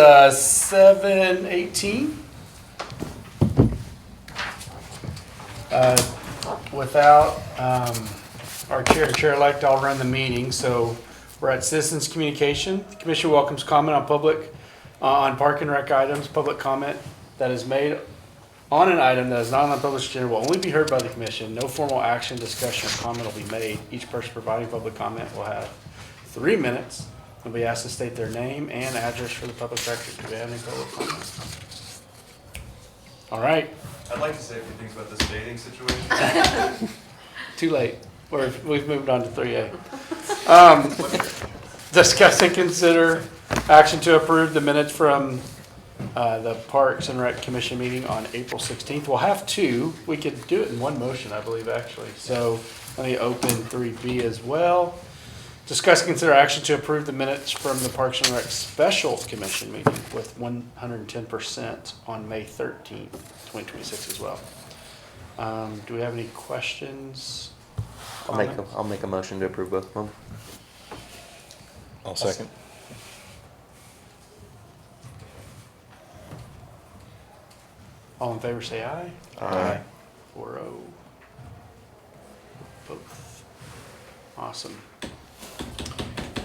7:18. Without our chair-elect, I'll run the meeting. So we're at citizens communication. The commission welcomes comment on park and rec items. Public comment that is made on an item that is not on the published agenda will only be heard by the commission. No formal action, discussion, or comment will be made. Each person providing public comment will have 3 minutes. They'll be asked to state their name and address for the public record. Do we have any public comments? All right. I'd like to say a few things about this dating situation. Too late. We've moved on to 3A. Discuss and consider action to approve the minutes from the Parks and Rec Commission meeting on April 16th. We'll have two. We could do it in one motion, I believe, actually. So let me open 3B as well. Discuss and consider action to approve the minutes from the Parks and Rec Special Commission meeting with 110% on May 13th, 2026 as well. Do we have any questions? I'll make a motion to approve both of them. I'll second. All in favor say aye. Aye. 4-0. Both. Awesome.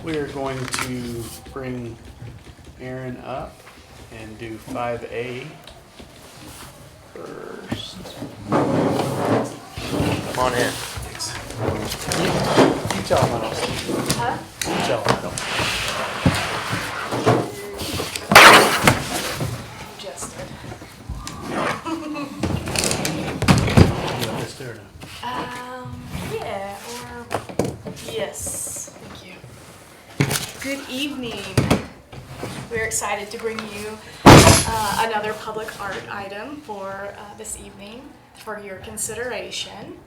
We are going to bring Aaron up and do 5A first. Come on in. You tell him I don't say. Huh? You tell him I don't. Just did. You want this to or no? Yeah, or yes. Thank you. Good evening. We're excited to bring you another public art item for this evening for your consideration.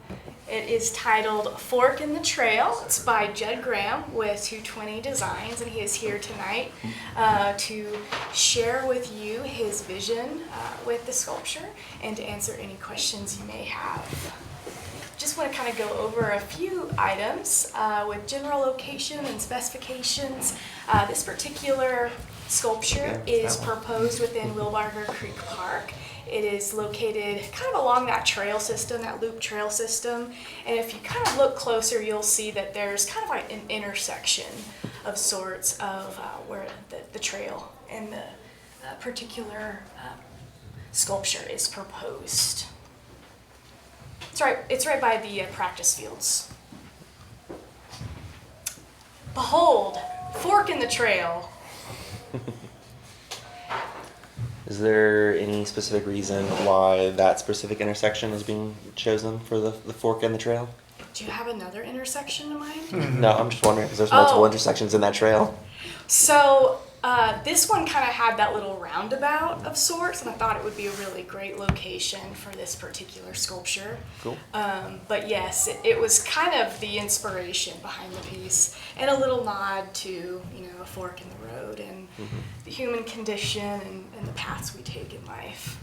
It is titled Pfork in the Trail. It's by Judd Graham with 220 Designs, and he is here tonight to share with you his vision with the sculpture and to answer any questions you may have. Just want to kind of go over a few items with general location and specifications. This particular sculpture is proposed within Wilbarger Creek Park. It is located kind of along that trail system, that loop trail system. And if you kind of look closer, you'll see that there's kind of like an intersection of sorts of where the trail and the particular sculpture is proposed. It's right by the practice fields. Behold, fork in the trail. Is there any specific reason why that specific intersection is being chosen for the fork and the trail? Do you have another intersection in mind? No, I'm just wondering because there's multiple Oh. intersections in that trail. So this one kind of had that little roundabout of sorts, and I thought it would be a really great location for this particular sculpture. Cool. But yes, it was kind of the inspiration behind the piece, and a little nod to a fork in the road and the human condition and the paths we take in life.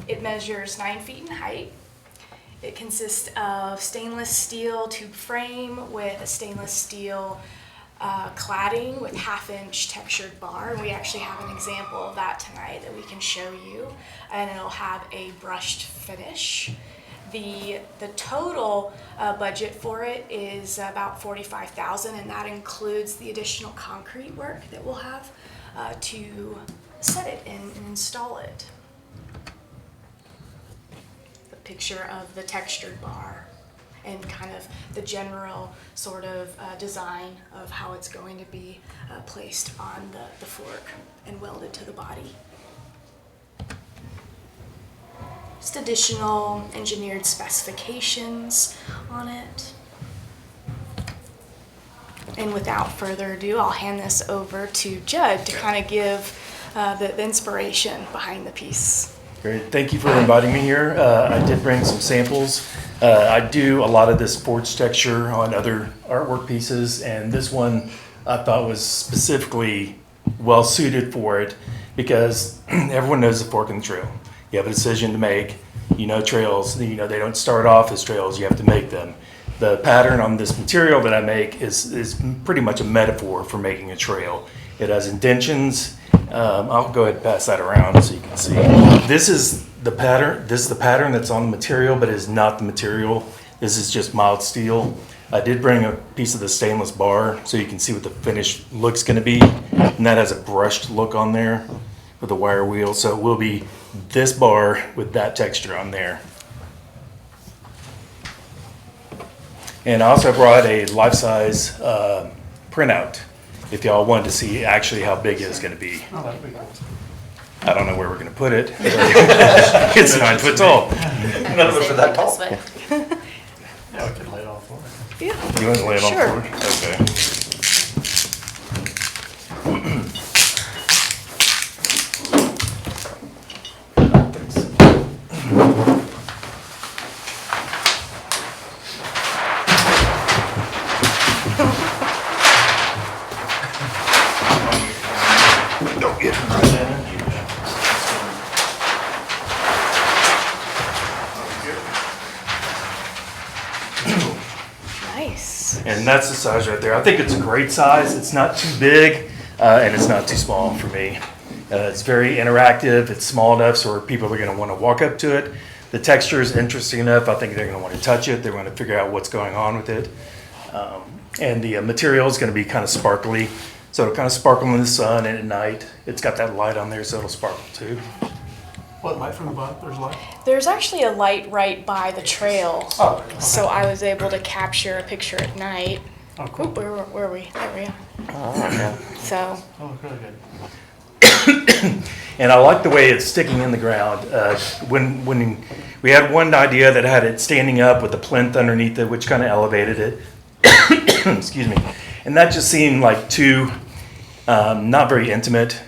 It measures 9 feet in height. It consists of stainless steel tube frame with a stainless steel cladding with 1/2-inch textured bar, and we actually have an example of that tonight that we can show you, and it'll have a brushed finish. The total budget for it is about $45,000, and that includes the additional concrete work that we'll have to set it and install it. The picture of the textured bar and kind of the general sort of design of how it's going to be placed on the fork and welded to the body. Just additional engineered specifications on it. And without further ado, I'll hand this over to Judd to kind of give the inspiration behind the piece. Great. Thank you for inviting me here. I did bring some samples. I do a lot of this forged texture on other artwork pieces, and this one I thought was specifically well suited for it because everyone knows the fork in the trail. You have a decision to make. Trails, they don't start off as trails. You have to make them. the pattern on this material that I make is pretty much a metaphor for making a trail. It has indentions. I'll go ahead and pass that around so you can see. This is the pattern. This is the pattern that's on the material, but it is not the material. This is just mild steel. I did bring a piece of the stainless bar so you can see what the finished look's going to be, and that has a brushed look on there with a wire wheel. So it will be this bar with that texture on there. And I also brought a life-size printout if y'all wanted to see actually how big it's going to be. Oh, that'd be cool. I don't know where we're going to put it. It's 9 foot tall. None of us are that tall. This way. Yeah, we can lay it all for it. Yeah. You want to lay it on Sure. the floor? Okay. Don't get it right in. Nice. And that's the size right there. I think it's a great size. It's not too big, and it's not too small for me. It's very interactive. It's small enough so people are going to want to walk up to it. The texture is interesting enough. I think they're going to want to touch it. They're going to figure out what's going on with it. And the material is going to be kind of sparkly. So it'll kind of sparkle in the sun and at night. It's got that light on there, so it'll sparkle too. What, light from the bottom? There's light? There's actually a light right by the trail. Oh, okay. So I was able to capture a picture at night. Oh, cool. Oop, where are we? There we are. Oh, yeah. So, Oh, look really good. And I like the way it's sticking in the ground. When we had one idea that had it standing up with a plinth underneath it, which kind of elevated it. Excuse me. And that just seemed like too not very intimate.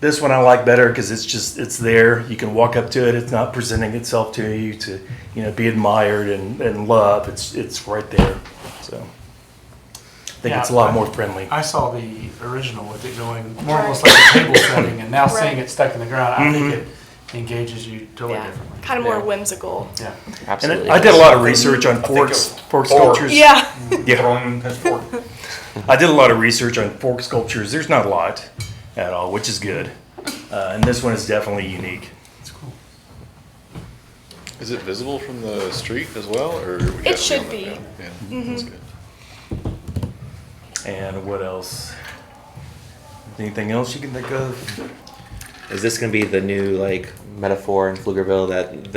This one I like better because it's there. You can walk up to it. It's not presenting itself to you to be admired and loved. It's right there. So I think it's a lot more friendly. I saw the original with it going more almost like a table setting, and now seeing it stuck in the ground, I think it engages you totally yeah, differently. kind of more Yeah. whimsical. Yeah. And Absolutely. I did a lot of research on fork sculptures. Yeah. Yeah. I did a lot of research on fork sculptures. There's not a lot at all, which is good. And this one is definitely unique. It's cool. Is it visible from the street as well, or? would you have to should on the be. ground? Yeah, that's good. And what else? Anything else you can think of? Is this going to be the new metaphor in Pflugerville that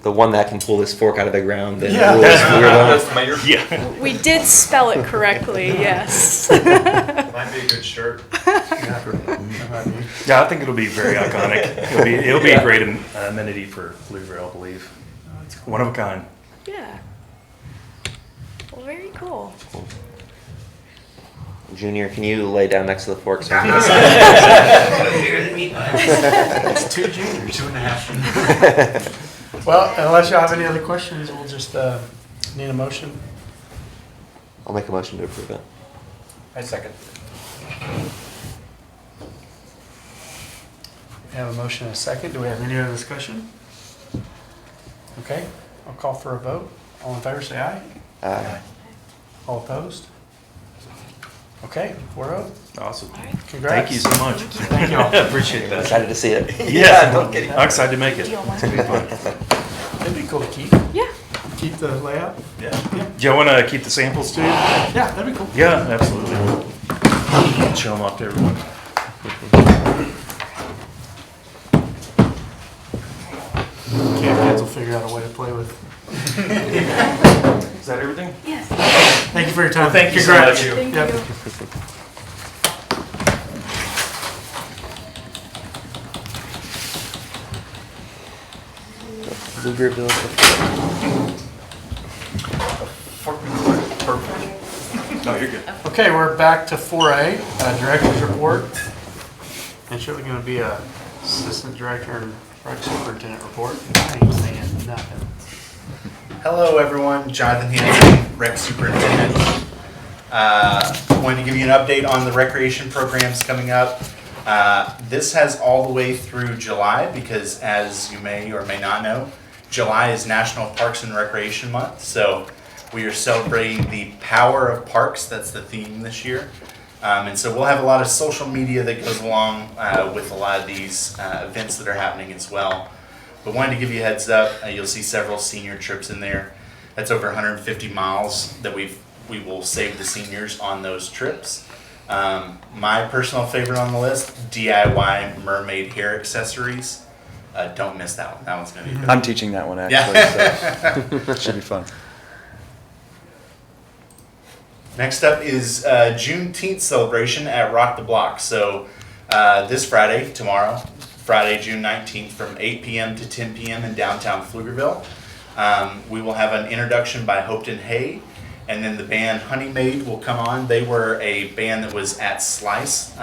the one that can pull this fork out of the ground and Yeah. rules Pflugerville? Yeah. We did spell it correctly, yes. Might be a good shirt. Yeah, I think it'll be very iconic. It'll be a great amenity for Pflugerville, I believe. One of a kind. Yeah. Well, very cool. Junior, can you lay down next to the fork? So It's two juniors. 2.5. Well, unless you have any other questions, we'll just need a motion. I'll make a motion to approve it. I second. We have a motion and a second. Do we have any other discussion? Okay, I'll call for a vote. All in favor, say aye. All opposed? Okay, 4-0. Awesome. Congrats. Thank you so much. Thank you all. Appreciate that. Excited to see it. Yeah, I'm excited to make it. Do you want It's gonna be fun. It'd be cool to keep Yeah. the layout. Yeah. Do you want to keep the samples too? Yeah, that'd be cool. Yeah, absolutely. Show them off to everyone. Kids will figure out a way to play with. Is that everything? Yes. Thank you for your time. Thank you so Congrats. much. Thank Yep. you. Pflugerville. Perfect. No, you're good. Okay, we're back to 4A, Director's Report. And surely going to be a Assistant Director and Rec Superintendent report. I ain't saying nothing. Hello, everyone. Jonathan Hansen, Rec Superintendent. Wanted to give you an update on the recreation programs coming up. This has all the way through July because, as you may or may not know, July is National Parks and Recreation Month. So We are celebrating the power of parks. That's the theme this year. And so we'll have a lot of social media that goes along with a lot of these events that are happening as well. But wanted to give you a heads up. You'll see several senior trips in there. That's over 150 miles that we will save the seniors on those trips. My personal favorite on the list, DIY mermaid hair accessories. Don't miss that one. That one's going to be good. I'm teaching that one actually, so it should be fun. Next up is Juneteenth celebration at Rock the Block. So this Friday, tomorrow, Friday, June 19th, from 8 p.m. to 10 p.m. in downtown Pflugerville. We will have an introduction by Hopeton Hay, and then the band Honey Maid will come on. They were a band that was at Slice,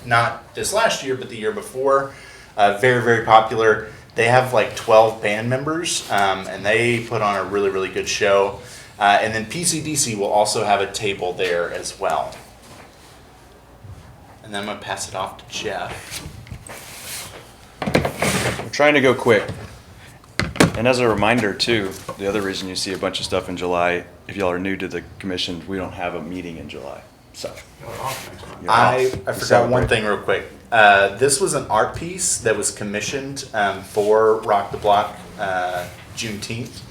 not this last year, but the year before. Very, very popular. They have like 12 band members, and they put on a really, really good show. And then PCDC will also have a table there as well. And then I'm going to pass it off to Jeff. We're trying to go quick. And as a reminder too, the other reason you see a bunch of stuff in July, if y'all are new to the commission, we don't have a meeting in July. So you're I off. forgot Celebrate. one thing real quick. This was an art piece that was commissioned for Rock the Block Juneteenth.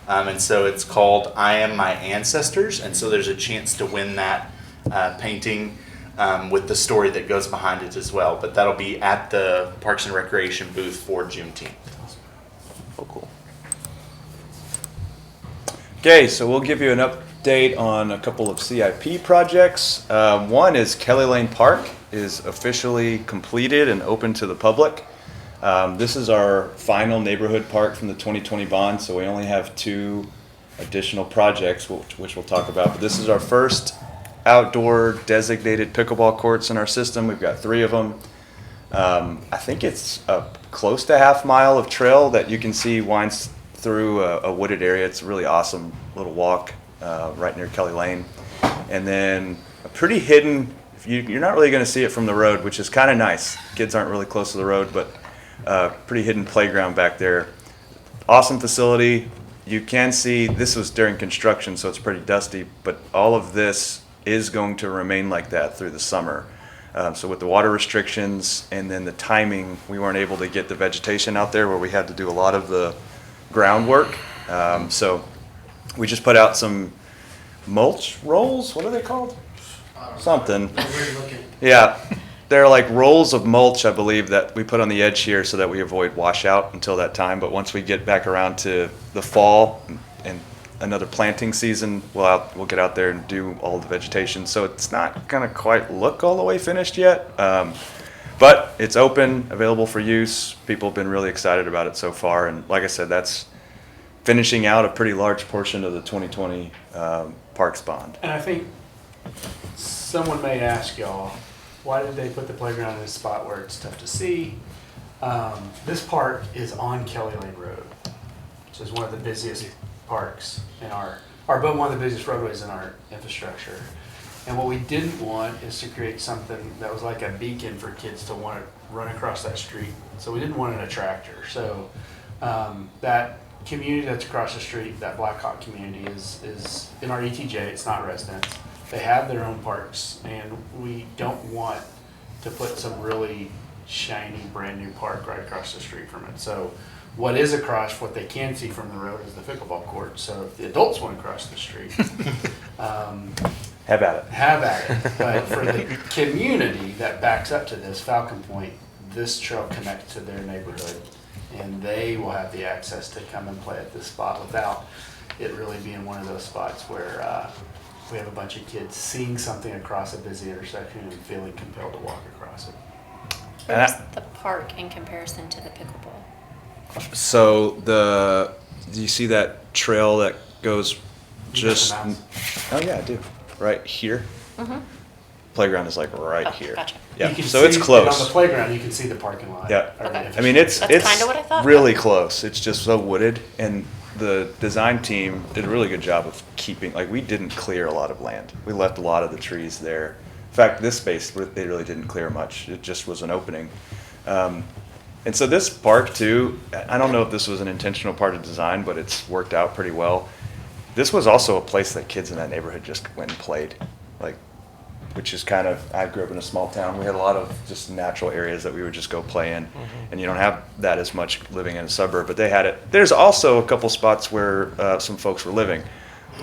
And so it's called I Am My Ancestors. And so there's a chance to win that painting with the story that goes behind it as well. But that'll be at the Parks and Recreation booth for Juneteenth. Oh, cool. Okay, so we'll give you an update on a couple of CIP projects. One is Kelly Lane Park is officially completed and open to the public. This is our final neighborhood park from the 2020 bond, so we only have 2 additional projects, which we'll talk about. But this is our first outdoor designated pickleball courts in our system. We've got 3 of them. I think it's close to half mile of trail that you can see winds through a wooded area. It's a really awesome little walk right near Kelly Lane. And then a pretty hidden, you're not really going to see it from the road, which is kind of nice. Kids aren't really close to the road, but pretty hidden playground back there. Awesome facility. You can see this was during construction, so it's pretty dusty, but all of this is going to remain like that through the summer. So with the water restrictions and then the timing, we weren't able to get the vegetation out there where we had to do a lot of the groundwork. So we just put out some mulch rolls. What are they called? Something. Yeah. They're like rolls of mulch, I believe, that we put on the edge here so that we avoid washout until that time. But once we get back around to the fall and another planting season, we'll get out there and do all the vegetation. So it's not going to quite look all the way finished yet, but it's open, available for use. People have been really excited about it so far. And like I said, that's finishing out a pretty large portion of the 2020 Parks Bond. And I think someone may ask y'all, why did they put the playground in a spot where it's tough to see? This park is on Kelly Lane Road, which is one of the busiest parks in but one of the busiest roadways in our infrastructure. And what we didn't want is to create something that was like a beacon for kids to want to run across that street. So we didn't want an attractor. So that community that's across the street, that Blackhawk community is in our ETJ, it's not residents. They have their own parks, and we don't want to put some really shiny, brand new park right across the street from it. So what is across, what they can see from the road is the pickleball court. So if the adults want to cross the street, Have at it. have at it. But for the community that backs up to this, Falcon Point, this trail connects to their neighborhood, and they will have the access to come and play at this spot without it really being one of those spots where we have a bunch of kids seeing something across a busy intersection and feeling compelled to walk across it. Where's the park in comparison to the pickleball? So do you see that trail that goes just? You got the Oh yeah, I do. Right here. Mm-hmm. Playground is like right Oh, here. gotcha. Yeah. You can So it's see- close. and on the playground, you can see the parking lot. Yeah. or the Okay. I mean, it's That's kinda what I thought. really close. It's just so wooded, and the design team did a really good job of keeping. Like, we didn't clear a lot of land. We left a lot of the trees there. In fact, this space they really didn't clear much. It just was an opening. And so this park too, I don't know if this was an intentional part of design, but it's worked out pretty well. this was also a place that kids in that neighborhood just went and played, like, which is kind of, I grew up in a small town. We had a lot of just natural areas that we would just go play in. And you don't have that as much living in a suburb, but they had it. There's also a couple spots where some folks were living.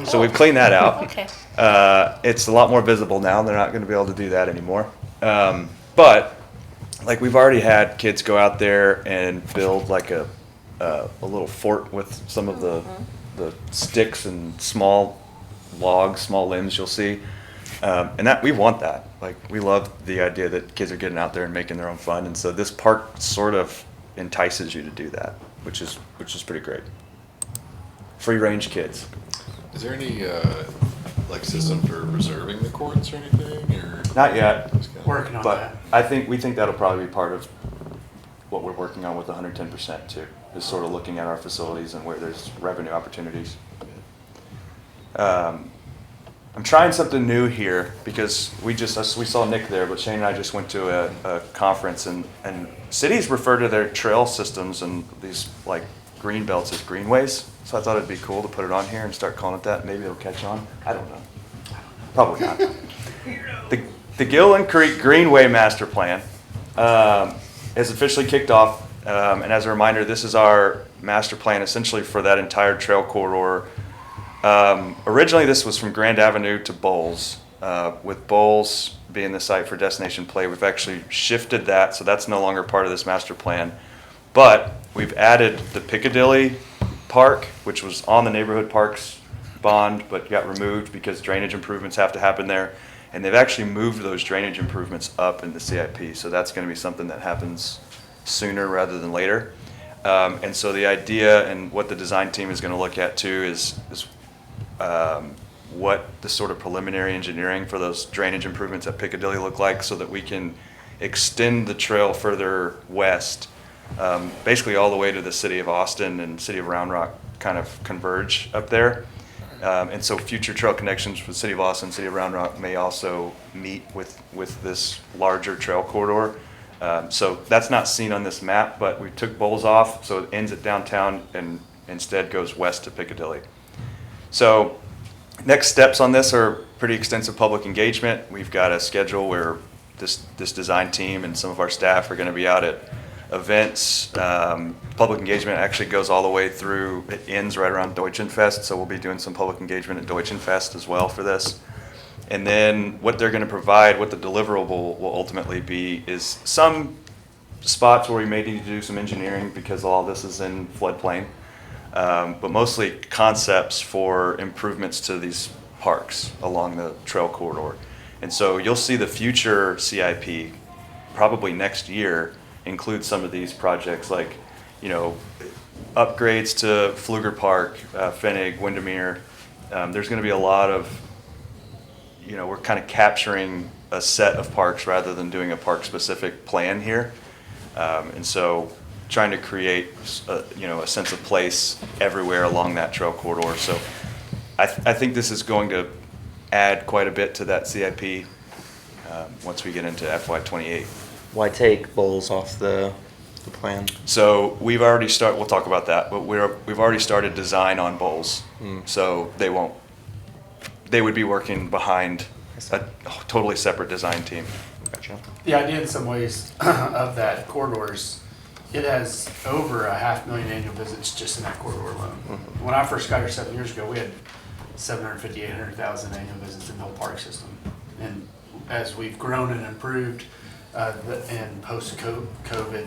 So we've cleaned that out. Okay. It's a lot more visible now. They're not going to be able to do that anymore. But like we've already had kids go out there and build like a little fort with some of the sticks and small logs, small limbs you'll see. And that we want that. Like we love the idea that kids are getting out there and making their own fun. And so this park sort of entices you to do that, which is pretty great. Free range kids. Is there any, like system for reserving the courts or anything, or? Not yet, Working on but that. we think that'll probably be part of what we're working on with 110% too, is sort of looking at our facilities and where there's revenue opportunities. I'm trying something new here because we saw Nick there, but Shane and I just went to a conference and cities refer to their trail systems and these like green belts as greenways. So I thought it'd be cool to put it on here and start calling it that. Maybe it'll catch on. I don't know. Probably not. The Gillen Creek Greenway Master Plan is officially kicked off. And as a reminder, this is our master plan essentially for that entire trail corridor. Originally, this was from Grand Avenue to Bowles. With Bowles being the site for Destination Play, we've actually shifted that, so that's no longer part of this master plan. But we've added the Piccadilly Park, which was on the neighborhood parks bond, but got removed because drainage improvements have to happen there. And they've actually moved those drainage improvements up in the CIP, so that's going to be something that happens sooner rather than later. And so the idea and what the design team is going to look at too is what the sort of preliminary engineering for those drainage improvements at Piccadilly look like, so that we can extend the trail further west, basically all the way to the city of Austin and city of Round Rock kind of converge up there. And so future trail connections for the city of Austin, city of Round Rock may also meet with this larger trail corridor. So that's not seen on this map, but we took Bowles off, so it ends at downtown and instead goes west to Piccadilly. So next steps on this are pretty extensive public engagement. We've got a schedule where this design team and some of our staff are going to be out at events. Public engagement actually goes all the way through, it ends right around Deutschen Pfest, so we'll be doing some public engagement at Deutschen Pfest as well for this. And then what they're going to provide, what the deliverable will ultimately be, is some spots where we may need to do some engineering because all this is in floodplain. But mostly concepts for improvements to these parks along the trail corridor. And so you'll see the future CIP, probably next year, include some of these projects like, upgrades to Pfluger Park, Pfennig, Windermere. There's going to be a lot of, we're kind of capturing a set of parks rather than doing a park-specific plan here. And so trying to create a sense of place everywhere along that trail corridor. So I think this is going to add quite a bit to that CIP once we get into FY28. Why take Bowles off the plan? So we've already started, we'll talk about that, but we've already started design on Bowles. So they would be working behind a totally separate design team. Gotcha. The idea in some ways of that corridor is it has over 500,000 annual visits just in that corridor alone. When I first got here 7 years ago, we had 750,000, 800,000 annual visits in the whole park system. And as we've grown and improved, and post-COVID,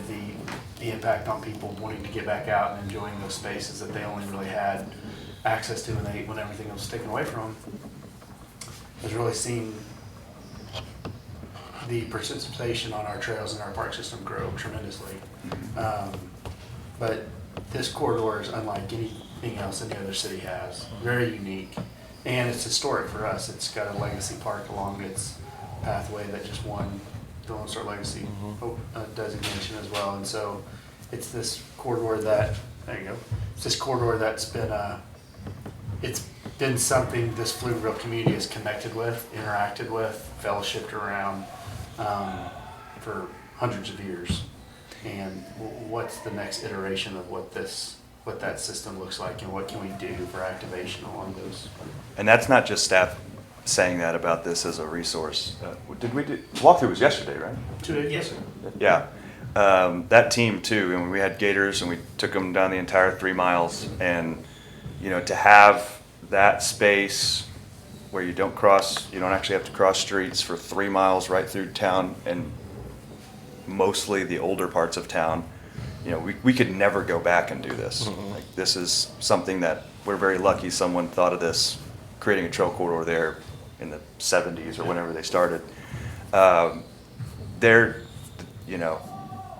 the impact on people wanting to get back out and enjoying those spaces that they only really had access to when everything was taken away from them, has really seen the participation on our trails and our park system grow tremendously. But this corridor is unlike anything else any other city has. Very unique, and it's historic for us. It's got a legacy park along its pathway that just won the Lone Star Legacy designation as well. And so it's this corridor that, it's this corridor that's been it's been something this Pflugerville community has connected with, interacted with, fellowshipped around for hundreds of years. And what's the next iteration of what this what that system looks like and what can we do for activation along those. And that's not just staff saying that about this as a resource. Did we do, walkthrough was yesterday, right? 2 days? Yes, sir. Yeah. That team too, and we had gators and we took them down the entire 3 miles, and you know, to have that space where you don't actually have to cross streets for 3 miles right through town, and mostly the older parts of town, you know, we could never go back and do this. Like, this is something that we're very lucky someone thought of this, creating a trail corridor there in the 70s or whenever they started.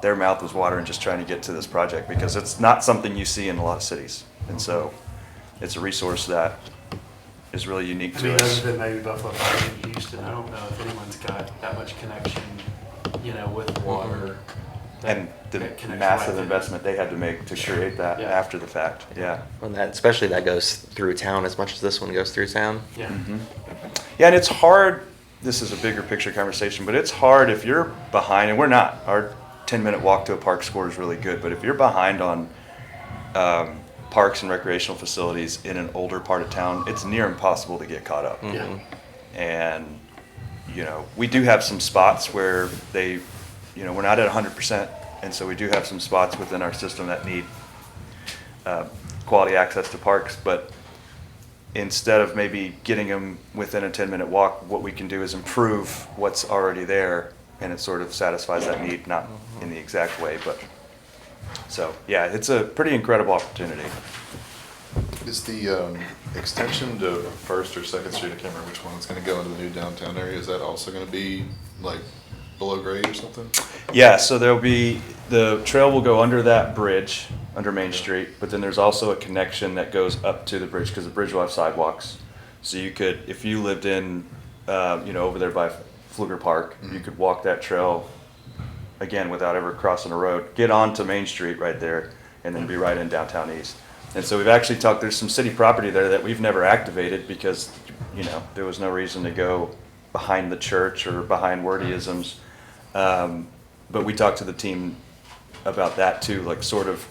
Their mouth was watering just trying to get to this project, because it's not something you see in a lot of cities. And so it's a resource that is really unique I to mean, us. other than maybe Buffalo Park and Houston, I don't know if anyone's got that much connection, you know, with water. And the that connects massive right investment they had to make to create that Yeah. after the fact. Yeah. And that, especially that goes through town as much as this one goes through town. Yeah. Yeah, and it's hard. This is a bigger picture conversation, but it's hard if you're behind, and we're not. Our 10-minute walk to a park score is really good, but if you're behind on parks and recreational facilities in an older part of town, it's near impossible to get caught up. Yeah. And, you know, we do have some spots where they, you know, we're not at 100%, and so we do have some spots within our system that need quality access to parks, but instead of maybe getting them within a 10-minute walk, what we can do is improve what's already there, and it sort of satisfies that need, not in the exact way, but, so, yeah, it's a pretty incredible opportunity. Is the extension to First or Second Street, I can't remember which one, it's gonna go into the new downtown area, is that also gonna be like below grade or something? Yeah, so there'll be, the trail will go under that bridge, under Main Street, but then there's also a connection that goes up to the bridge, because the bridge will have sidewalks. So you could, if you lived in, over there by Pfluger Park, you could walk that trail, again, without ever crossing a road, get onto Main Street right there, and then be right in downtown East. And so we've actually talked, there's some city property there that we've never activated because, you know, there was no reason to go behind the church or behind wordisms. But we talked to the team about that too, like sort of,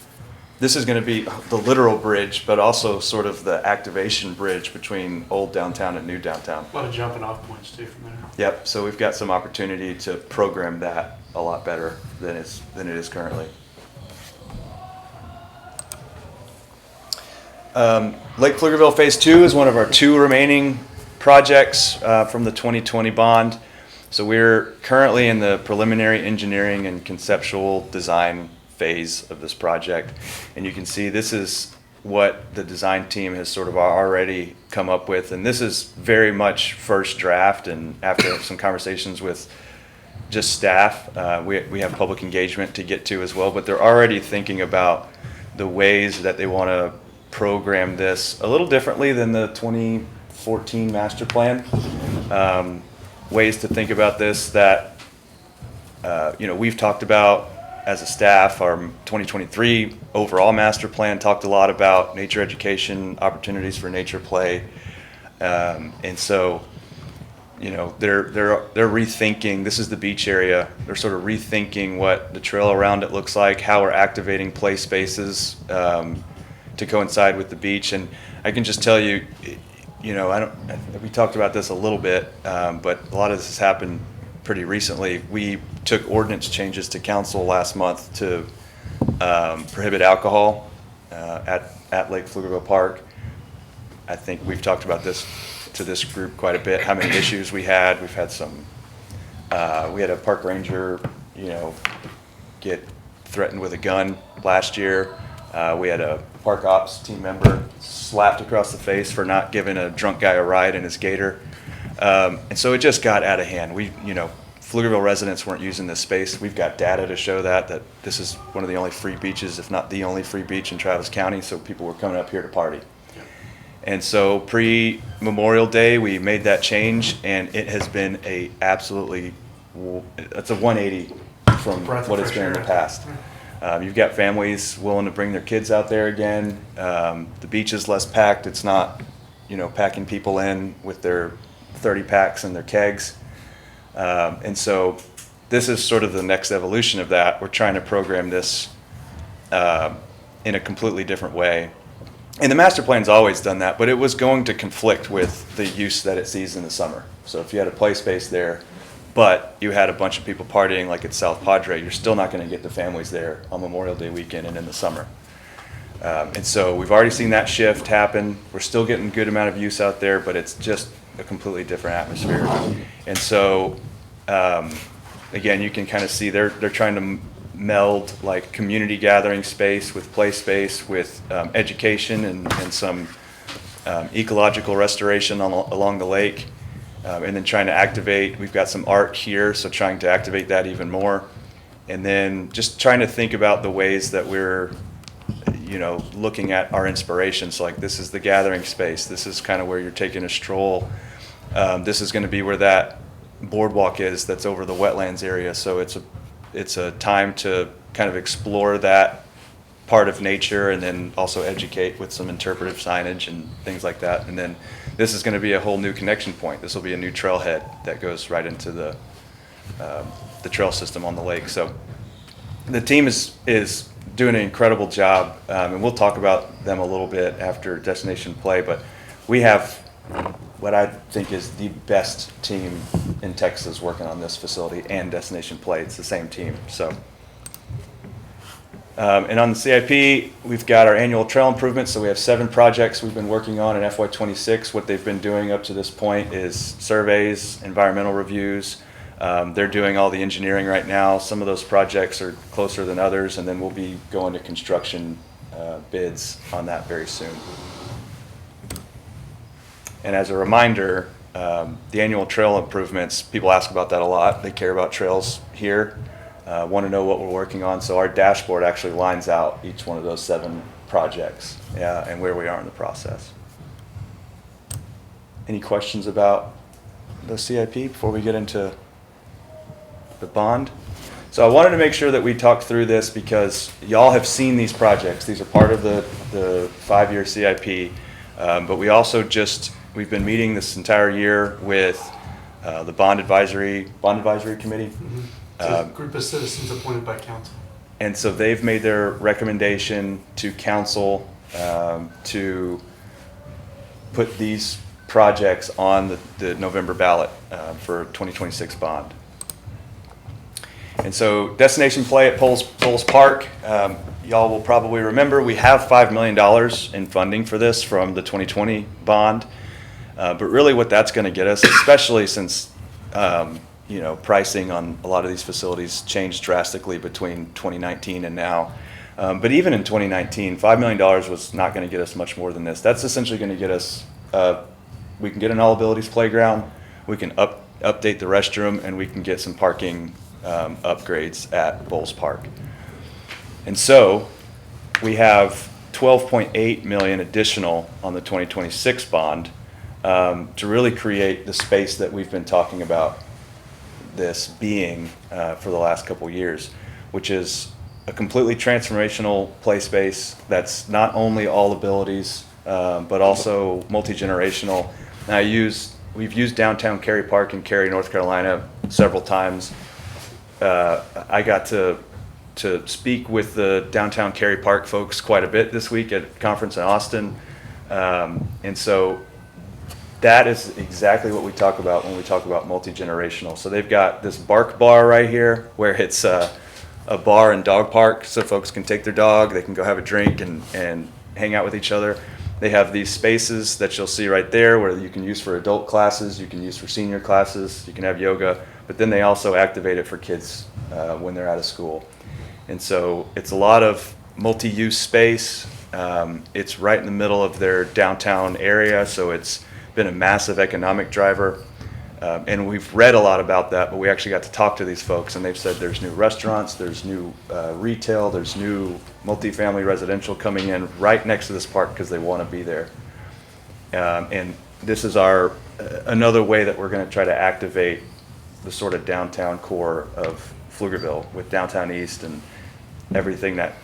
this is going to be the literal bridge, but also sort of the activation bridge between old downtown and new downtown. A lot of jumping off points too from there. Yep, so we've got some opportunity to program that a lot better than it is currently. Lake Pflugerville Phase 2 is one of our 2 remaining projects from the 2020 bond. So we're currently in the preliminary engineering and conceptual design phase of this project. And you can see this is what the design team has sort of already come up with. And this is very much first draft, and after some conversations with just staff, we have public engagement to get to as well, but they're already thinking about the ways that they want to program this a little differently than the 2014 master plan. Ways to think about this that, we've talked about as a staff. Our 2023 overall master plan talked a lot about nature education, opportunities for nature play. And so, they're rethinking, this is the beach area, they're sort of rethinking what the trail around it looks like, how we're activating play spaces to coincide with the beach. And I can just tell you, we talked about this a little bit, but a lot of this has happened pretty recently. We took ordinance changes to council last month to prohibit alcohol at Lake Pflugerville Park. I think we've talked about this to this group quite a bit, how many issues we had. We've had some, we had a park ranger, get threatened with a gun last year. We had a park ops team member slapped across the face for not giving a drunk guy a ride in his gator. And so it just got out of hand. Pflugerville residents weren't using this space. We've got data to show that this is one of the only free beaches, if not the only free beach in Travis County, so people were coming up here to party. And so pre-Memorial Day, we made that change, and it has been it's a 180 from what it's been in the past. You've got families willing to bring their kids out there again. The beach is less packed. It's not, packing people in with their 30 packs and their kegs. And so this is sort of the next evolution of that. We're trying to program this in a completely different way. And the master plan's always done that, but it was going to conflict with the use that it sees in the summer. So if you had a play space there, but you had a bunch of people partying like at South Padre, you're still not going to get the families there on Memorial Day weekend and in the summer. And so we've already seen that shift happen. We're still getting a good amount of use out there, but it's just a completely different atmosphere. And so, again, you can kind of see they're trying to meld like community gathering space with play space with education and some ecological restoration along the lake. And then trying to activate, we've got some art here, so trying to activate that even more. And then just trying to think about the ways that we're, looking at our inspirations. Like this is the gathering space. This is kind of where you're taking a stroll. This is going to be where that boardwalk is that's over the wetlands area. So it's a time to kind of explore that part of nature and then also educate with some interpretive signage and things like that. And then this is going to be a whole new connection point. This will be a new trailhead that goes right into the trail system on the lake. So the team is doing an incredible job, and we'll talk about them a little bit after Destination Play, but we have what I think is the best team in Texas working on this facility and Destination Play. It's the same team. So, and on the CIP, we've got our annual trail improvements. So we have 7 projects we've been working on in FY26. What they've been doing up to this point is surveys, environmental reviews. They're doing all the engineering right now. Some of those projects are closer than others, and then we'll be going to construction bids on that very soon. And as a reminder, the annual trail improvements, people ask about that a lot. They care about trails here, want to know what we're working on. So our dashboard actually lines out each one of those 7 projects and where we are in the process. Any questions about the CIP before we get into the bond? So I wanted to make sure that we talked through this because y'all have seen these projects. These are part of the 5-year CIP, but we also we've been meeting this entire year with the Bond Advisory Committee. Mm-hmm. It's a group of citizens appointed by council. And so they've made their recommendation to council to put these projects on the November ballot for 2026 bond. And so Destination Play at Poles Park, y'all will probably remember we have $5 million in funding for this from the 2020 bond. But really what that's going to get us, especially since pricing on a lot of these facilities changed drastically between 2019 and now. But even in 2019, $5 million was not going to get us much more than this. That's essentially going to get us, we can get an all abilities playground, we can update the restroom, and we can get some parking upgrades at Bowles Park. And so we have $12.8 million additional on the 2026 bond to really create the space that we've been talking about this being for the last couple years, which is a completely transformational play space that's not only all abilities but also multi-generational. Now we've used downtown Cary Park in Cary, North Carolina several times. I got to speak with the downtown Cary Park folks quite a bit this week at a conference in Austin. And so that is exactly what we talk about when we talk about multi-generational. So they've got this bark bar right here where it's a bar and dog park so folks can take their dog, they can go have a drink and hang out with each other. They have these spaces that you'll see right there where you can use for adult classes, you can use for senior classes, you can have yoga, but then they also activate it for kids when they're out of school. And so it's a lot of multi-use space. It's right in the middle of their downtown area, so it's been a massive economic driver. And we've read a lot about that, but we actually got to talk to these folks, and they've said there's new restaurants, there's new retail, there's new multifamily residential coming in right next to this park because they want to be there. And this is another way that we're going to try to activate the sort of downtown core of Pflugerville with Downtown East and everything that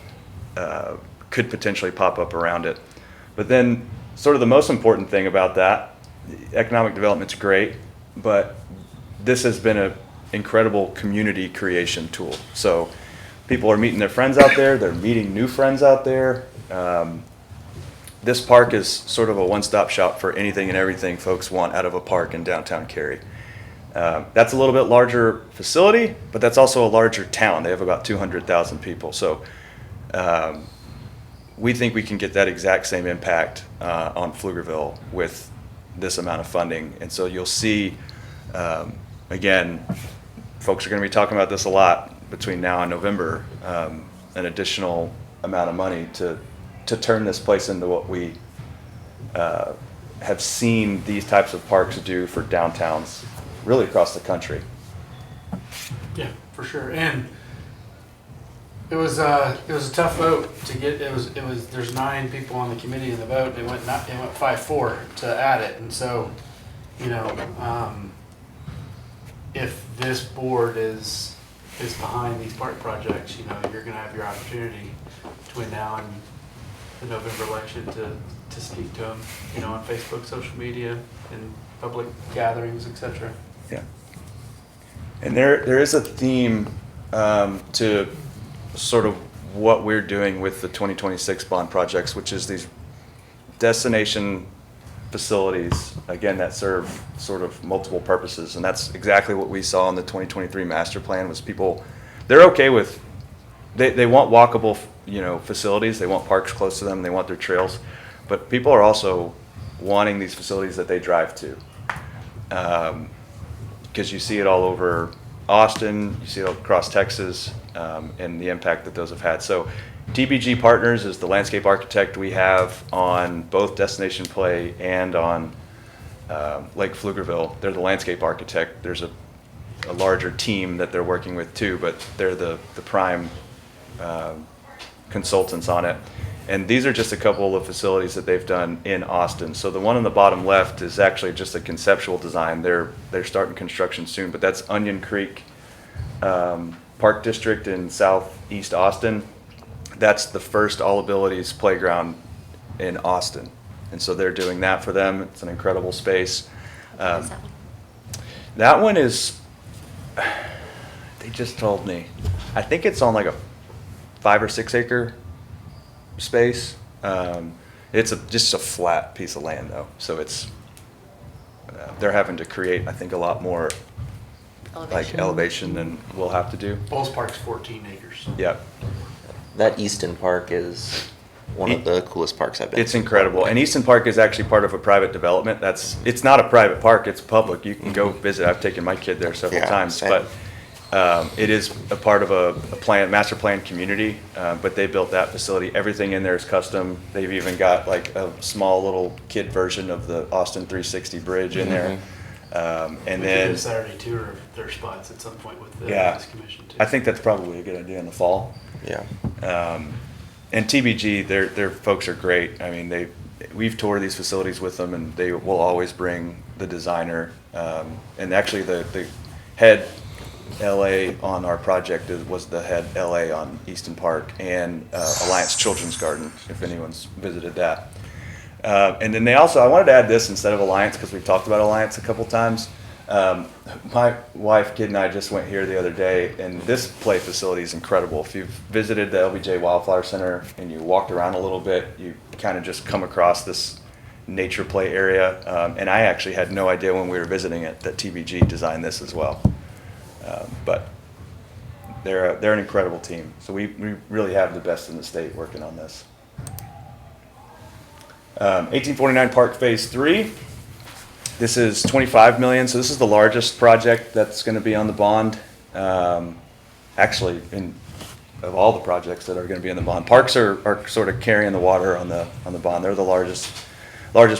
could potentially pop up around it. But then sort of the most important thing about that, economic development's great, but this has been an incredible community creation tool. So people are meeting their friends out there, they're meeting new friends out there, This park is sort of a one-stop shop for anything and everything folks want out of a park in downtown Cary. That's a little bit larger facility, but that's also a larger town. They have about 200,000 people. So we think we can get that exact same impact on Pflugerville with this amount of funding. And so you'll see, again, folks are going to be talking about this a lot between now and November, an additional amount of money to turn this place into what we have seen these types of parks do for downtowns really across the country. Yeah, for sure. And it was a tough vote to get. It was there's 9 people on the committee in the vote. It went 5-4 to add it. And so, you know, if this board is behind these park projects, you know, you're going to have your opportunity between now and the November election to speak to them, you know, on Facebook, social media, and public gatherings, etc. Yeah. And there is a theme to sort of what we're doing with the 2026 bond projects, which is these destination facilities, again, that serve sort of multiple purposes. And that's exactly what we saw in the 2023 master plan was people, they're okay with, they want walkable, you know, facilities. They want parks close to them. They want their trails. But people are also wanting these facilities that they drive to. Because you see it all over Austin, you see it all across Texas, and the impact that those have had. So TBG Partners is the landscape architect we have on both Destination Play and on Lake Pflugerville. They're the landscape architect. There's a larger team that they're working with too, but they're the prime consultants on it. And these are just a couple of facilities that they've done in Austin. So the one on the bottom left is actually just a conceptual design. They're starting construction soon, but that's Onion Creek Park District in southeast Austin. That's the first All Abilities playground in Austin. And so they're doing that for them. It's an incredible space. What is that one? That one is, they just told me, I think it's on like a 5 or 6 acre space. It's just a flat piece of land though. So it's, they're having to create, I think, a lot more like elevation than we'll have to do. Bulls Park's 14 acres. Yep. That Easton Park is one of the coolest parks I've been It's to. incredible. And Easton Park is actually part of a private development. It's not a private park, it's public. You can go visit. I've taken my kid there several Yeah, times. same. But it is a part of a master plan community, but they built that facility. Everything in there is custom. They've even got like a small little kid version of the Austin 360 bridge in there. And We could do then a Saturday tour of their spots at some point with the Yeah. Police Commission too. I think that's probably a good idea in the fall. Yeah. And TBG, their folks are great. I mean, we've toured these facilities with them, and they will always bring the designer. And actually, the head LA on our project was the head LA on Easton Park and Alliance Children's Garden, if anyone's visited that. And then I wanted to add this instead of Alliance, because we've talked about Alliance a couple times. My wife, kid, and I just went here the other day, and this play facility is incredible. If you've visited the LBJ Wildflower Center and you walked around a little bit, you kind of just come across this nature play area. And I actually had no idea when we were visiting it that TBG designed this as well. But they're an incredible team. So we really have the best in the state working on this. 1849 Park Phase 3. This is $25 million, so this is the largest project that's going to be on the bond. Actually, of all the projects that are going to be in the bond, parks are sort of carrying the water on the bond. They're the largest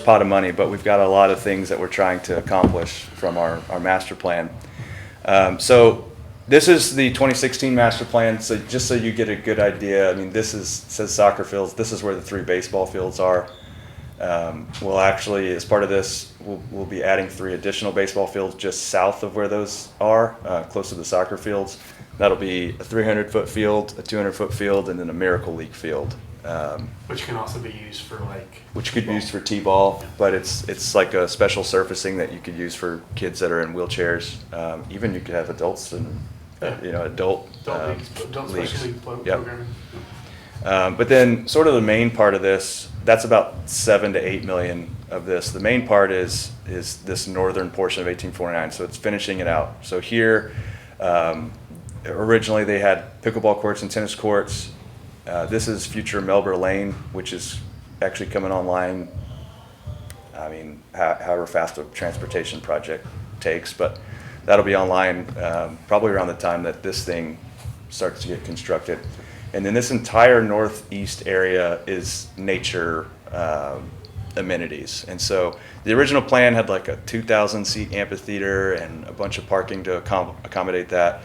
pot of money, but we've got a lot of things that we're trying to accomplish from our master plan. So this is the 2016 master plan. So just so you get a good idea, I mean, says soccer fields. This is where the 3 baseball fields are. We'll actually, as part of this, we'll be adding 3 additional baseball fields just south of where those are, close to the soccer fields. That'll be a 300-foot field, a 200-foot field, and then a Miracle League field. Which can also be used for like. Which could be used for T-ball, but it's like a special surfacing that you could use for kids that are in wheelchairs. Even you could have adults and adult Adult leagues, adult leagues. special league Yep. programming. But then sort of the main part of this, that's about 7 to 8 million of this. The main part is this northern portion of 1849, so it's finishing it out. So here, originally they had pickleball courts and tennis courts. This is future Melbourne Lane, which is actually coming online, I mean, however fast a transportation project takes, but that'll be online probably around the time that this thing starts to get constructed. And then this entire northeast area is nature amenities. And so the original plan had like a 2,000 seat amphitheater and a bunch of parking to accommodate that.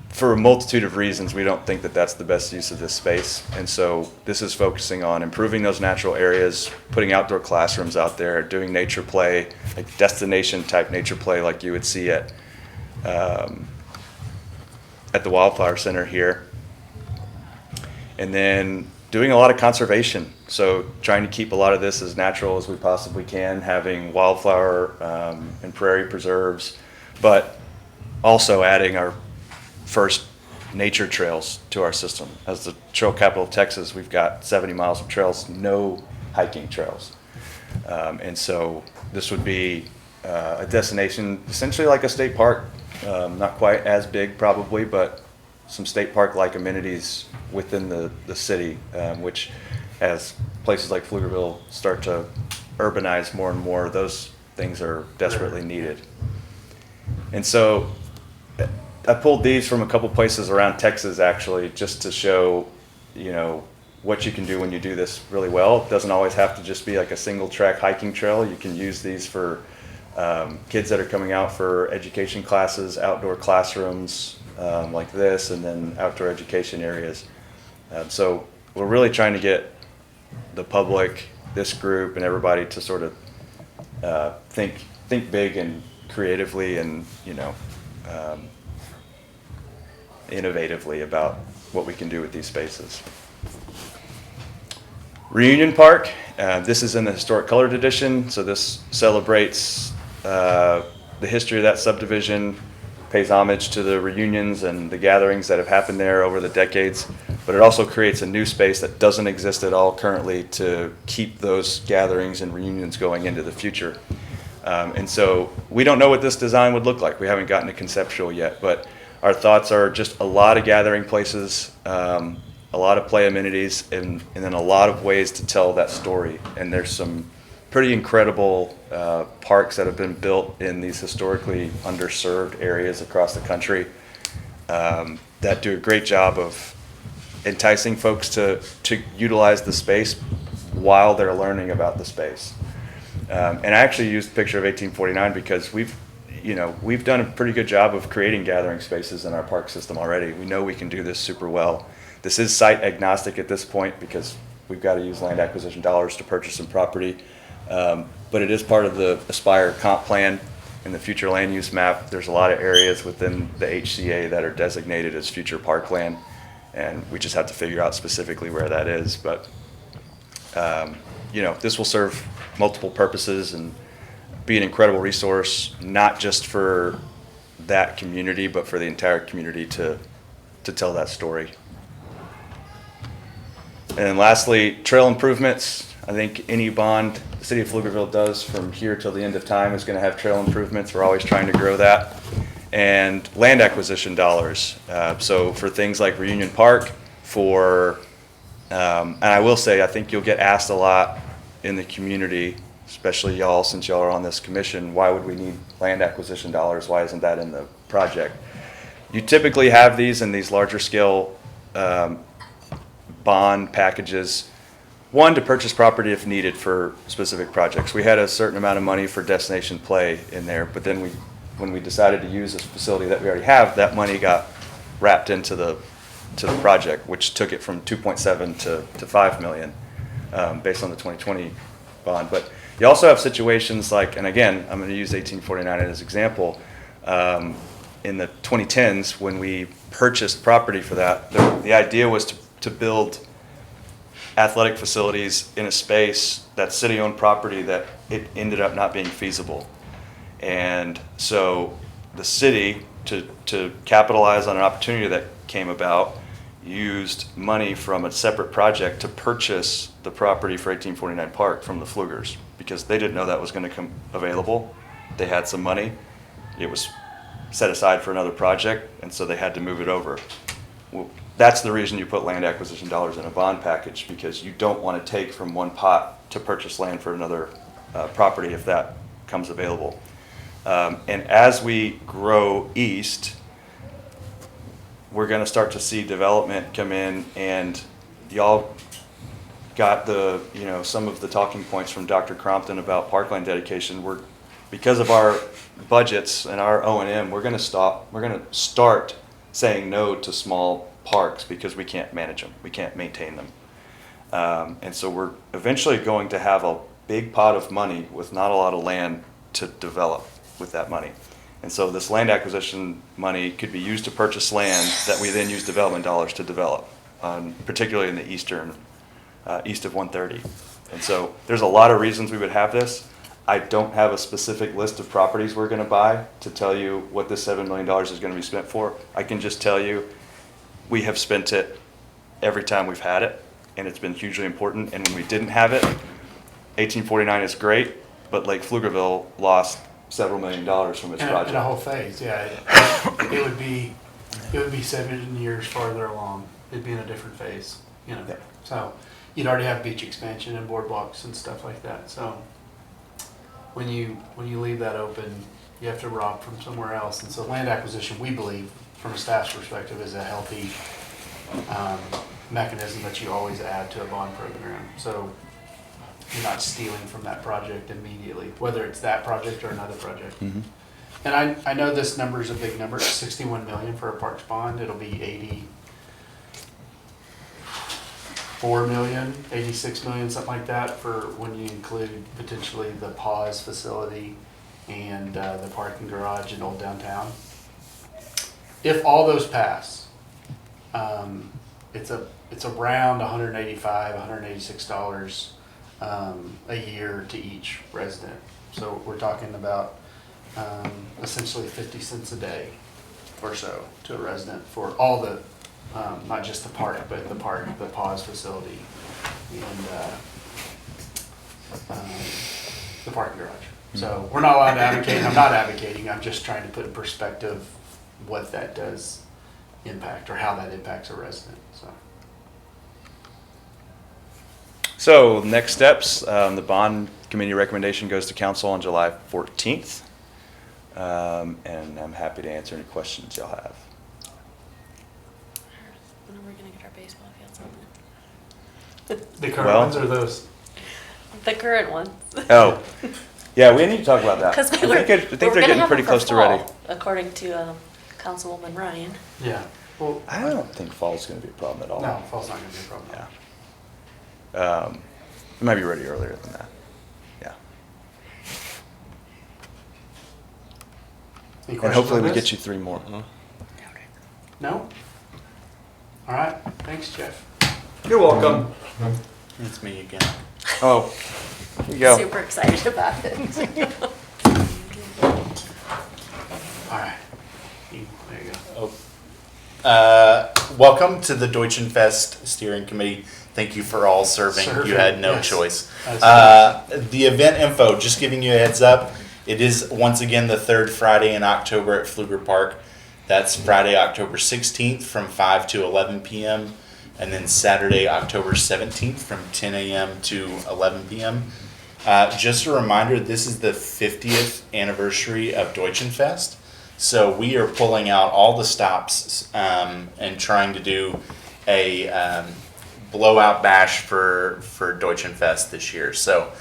For a multitude of reasons, we don't think that that's the best use of this space. And so this is focusing on improving those natural areas, putting outdoor classrooms out there, doing nature play, like destination type nature play like you would see at the Wildflower Center here. And then doing a lot of conservation. So trying to keep a lot of this as natural as we possibly can, having wildflower and prairie preserves, but also adding our first nature trails to our system. As the trail capital of Texas, we've got 70 miles of trails, no hiking trails. And so this would be a destination essentially like a state park, not quite as big probably, but some state park-like amenities within the city, which as places like Pflugerville start to urbanize more and more, those things are desperately needed. And so I pulled these from a couple places around Texas actually, just to show, you know, what you can do when you do this really well. It doesn't always have to just be like a single track hiking trail. You can use these for kids that are coming out for education classes, outdoor classrooms like this, and then outdoor education areas. So we're really trying to get the public, this group, and everybody to sort of think big and creatively and, you know, innovatively about what we can do with these spaces. Reunion Park, this is in the Historic Colored Edition, so this celebrates the history of that subdivision, pays homage to the reunions and the gatherings that have happened there over the decades, but it also creates a new space that doesn't exist at all currently to keep those gatherings and reunions going into the future. And so we don't know what this design would look like. We haven't gotten it conceptual yet, but our thoughts are just a lot of gathering places, a lot of play amenities, and then a lot of ways to tell that story. And there's some pretty incredible parks that have been built in these historically underserved areas across the country that do a great job of enticing folks to utilize the space while they're learning about the space. And I actually used the picture of 1849 because we've done a pretty good job of creating gathering spaces in our park system already. We know we can do this super well. This is site agnostic at this point because we've got to use land acquisition dollars to purchase some property. But it is part of the Aspire comp plan in the future land use map. There's a lot of areas within the HCA that are designated as future parkland, and we just have to figure out specifically where that is. But this will serve multiple purposes and be an incredible resource, not just for that community, but for the entire community to tell that story. And then lastly, trail improvements. I think any bond the city of Pflugerville does from here till the end of time is going to have trail improvements. We're always trying to grow that. And land acquisition dollars. So for things like Reunion Park, and I will say, I think you'll get asked a lot in the community, especially y'all, since y'all are on this commission, why would we need land acquisition dollars? Why isn't that in the project? You typically have these in these larger scale bond packages. One, to purchase property if needed for specific projects. We had a certain amount of money for destination play in there, but then when we decided to use this facility that we already have, that money got wrapped into the project, which took it from 2.7 to 5 million based on the 2020 bond. But you also have situations like, and again, I'm going to use 1849 as an example. In the 2010s, when we purchased property for that, the idea was to build athletic facilities in a space that's city-owned property that it ended up not being feasible. And so the city, to capitalize on an opportunity that came about, used money from a separate project to purchase the property for 1849 Park from the Flugers because they didn't know that was going to come available. They had some money. It was set aside for another project, and so they had to move it over. Well, that's the reason you put land acquisition dollars in a bond package, because you don't want to take from one pot to purchase land for another property if that comes available. And as we grow east, we're going to start to see development come in, and y'all got the, some of the talking points from Dr. Crompton about parkland dedication. Because of our budgets and our O&M, we're going to start saying no to small parks because we can't manage them. We can't maintain them. And so we're eventually going to have a big pot of money with not a lot of land to develop with that money. And so this land acquisition money could be used to purchase land that we then use development dollars to develop, particularly in the east of 130. And so there's a lot of reasons we would have this. I don't have a specific list of properties we're going to buy to tell you what this $7 million is going to be spent for. I can just tell you we have spent it every time we've had it, and it's been hugely important. And when we didn't have it, 1849 is great, but Lake Pflugerville lost several $1 million from its project. In a whole phase, yeah. It would be 7 years farther along. It'd be in a different phase, Yeah. So you'd already have beach expansion and boardwalks and stuff like that. So when you leave that open, you have to rob from somewhere else. And so land acquisition, we believe, from a staff's perspective, is a healthy mechanism that you always add to a bond program. So you're not stealing from that project immediately, whether it's that project or another project. Mm-hmm. And I know this number is a big number. It's 61 million for a parks bond. It'll be 84 million, 86 million, something like that, for when you include potentially the pause facility and the parking garage in Old Downtown. If all those pass, it's around $185, $186 a year to each resident. So we're talking about essentially 50 cents a day or so to a resident for all the, not just the park, but the pause facility, and the parking garage. So we're not allowed to advocate. I'm not advocating. I'm just trying to put in perspective what that does impact, or how that impacts a resident. So next steps, the bond committee recommendation goes to council on July 14th. And I'm happy to answer any questions y'all have. When are we going to get our baseball fields open? The current Well- ones or those? The current ones. Oh, yeah, we need to talk about that. Because I think they're getting pretty close to ready. According to Councilwoman Ryan. Yeah. Well, I don't think fall's going to be a problem at all. no, fall's not going to be a problem. Yeah. It might be ready earlier than that. Yeah. Any And questions hopefully on we this? get you 3 more. No? All right. Thanks, Jeff. You're welcome. It's me again. Oh, here you go. Super excited about it. All right. There you go. Welcome to the Deutschen Pfest Steering Committee. Thank you for all serving. You had no Yes. choice. That's The event info, just giving you a heads up, it is once again the third Friday in October at Pfluger Park. That's Friday, October 16th from 5 to 11 p.m. and then Saturday, October 17th from 10 a.m. to 11 p.m. Just a reminder, this is the 50th anniversary of Deutschen Pfest. So we are pulling out all the stops and trying to do a blowout bash for Deutschen Pfest this year. So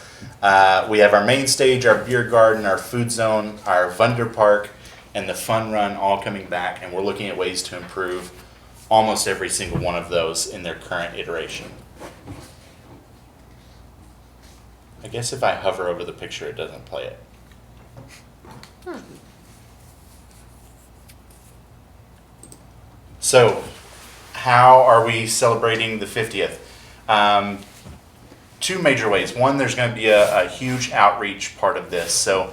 we have our main stage, our beer garden, our food zone, our Wunder Park, and the fun run all coming back. And we're looking at ways to improve almost every single one of those in their current iteration. I guess if I hover over the picture, it doesn't play it. So, how are we celebrating the 50th? Two major ways. One, there's going to be a huge outreach part of this. So,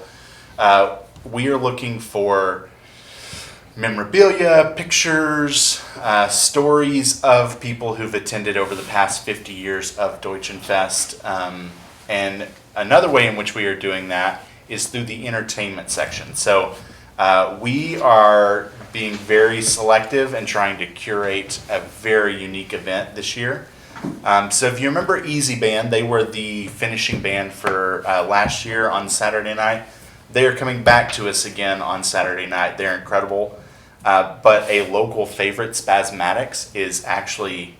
we are looking for memorabilia, pictures, stories of people who've attended over the past 50 years of Deutschen Pfest. And another way in which we are doing that is through the entertainment section. So we are being very selective and trying to curate a very unique event this year. So if you remember Easy Band, they were the finishing band for last year on Saturday night. They are coming back to us again on Saturday night. They're incredible. But a local favorite, Spasmatics, is actually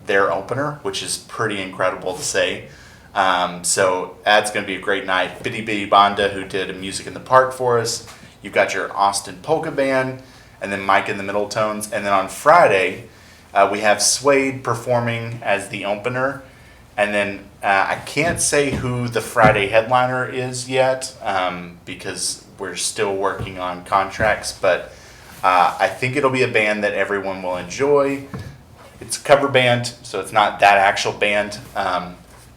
their opener, which is pretty incredible to say. So that's going to be a great night. Bitty Bitty Banda, who did a Music in the Park for us. You've got your Austin Polka Band, and then Mike in the Middle Tones. And then on Friday, we have Suede performing as the opener. And then I can't say who the Friday headliner is yet because we're still working on contracts. But I think it'll be a band that everyone will enjoy. It's a cover band, so it's not that actual band.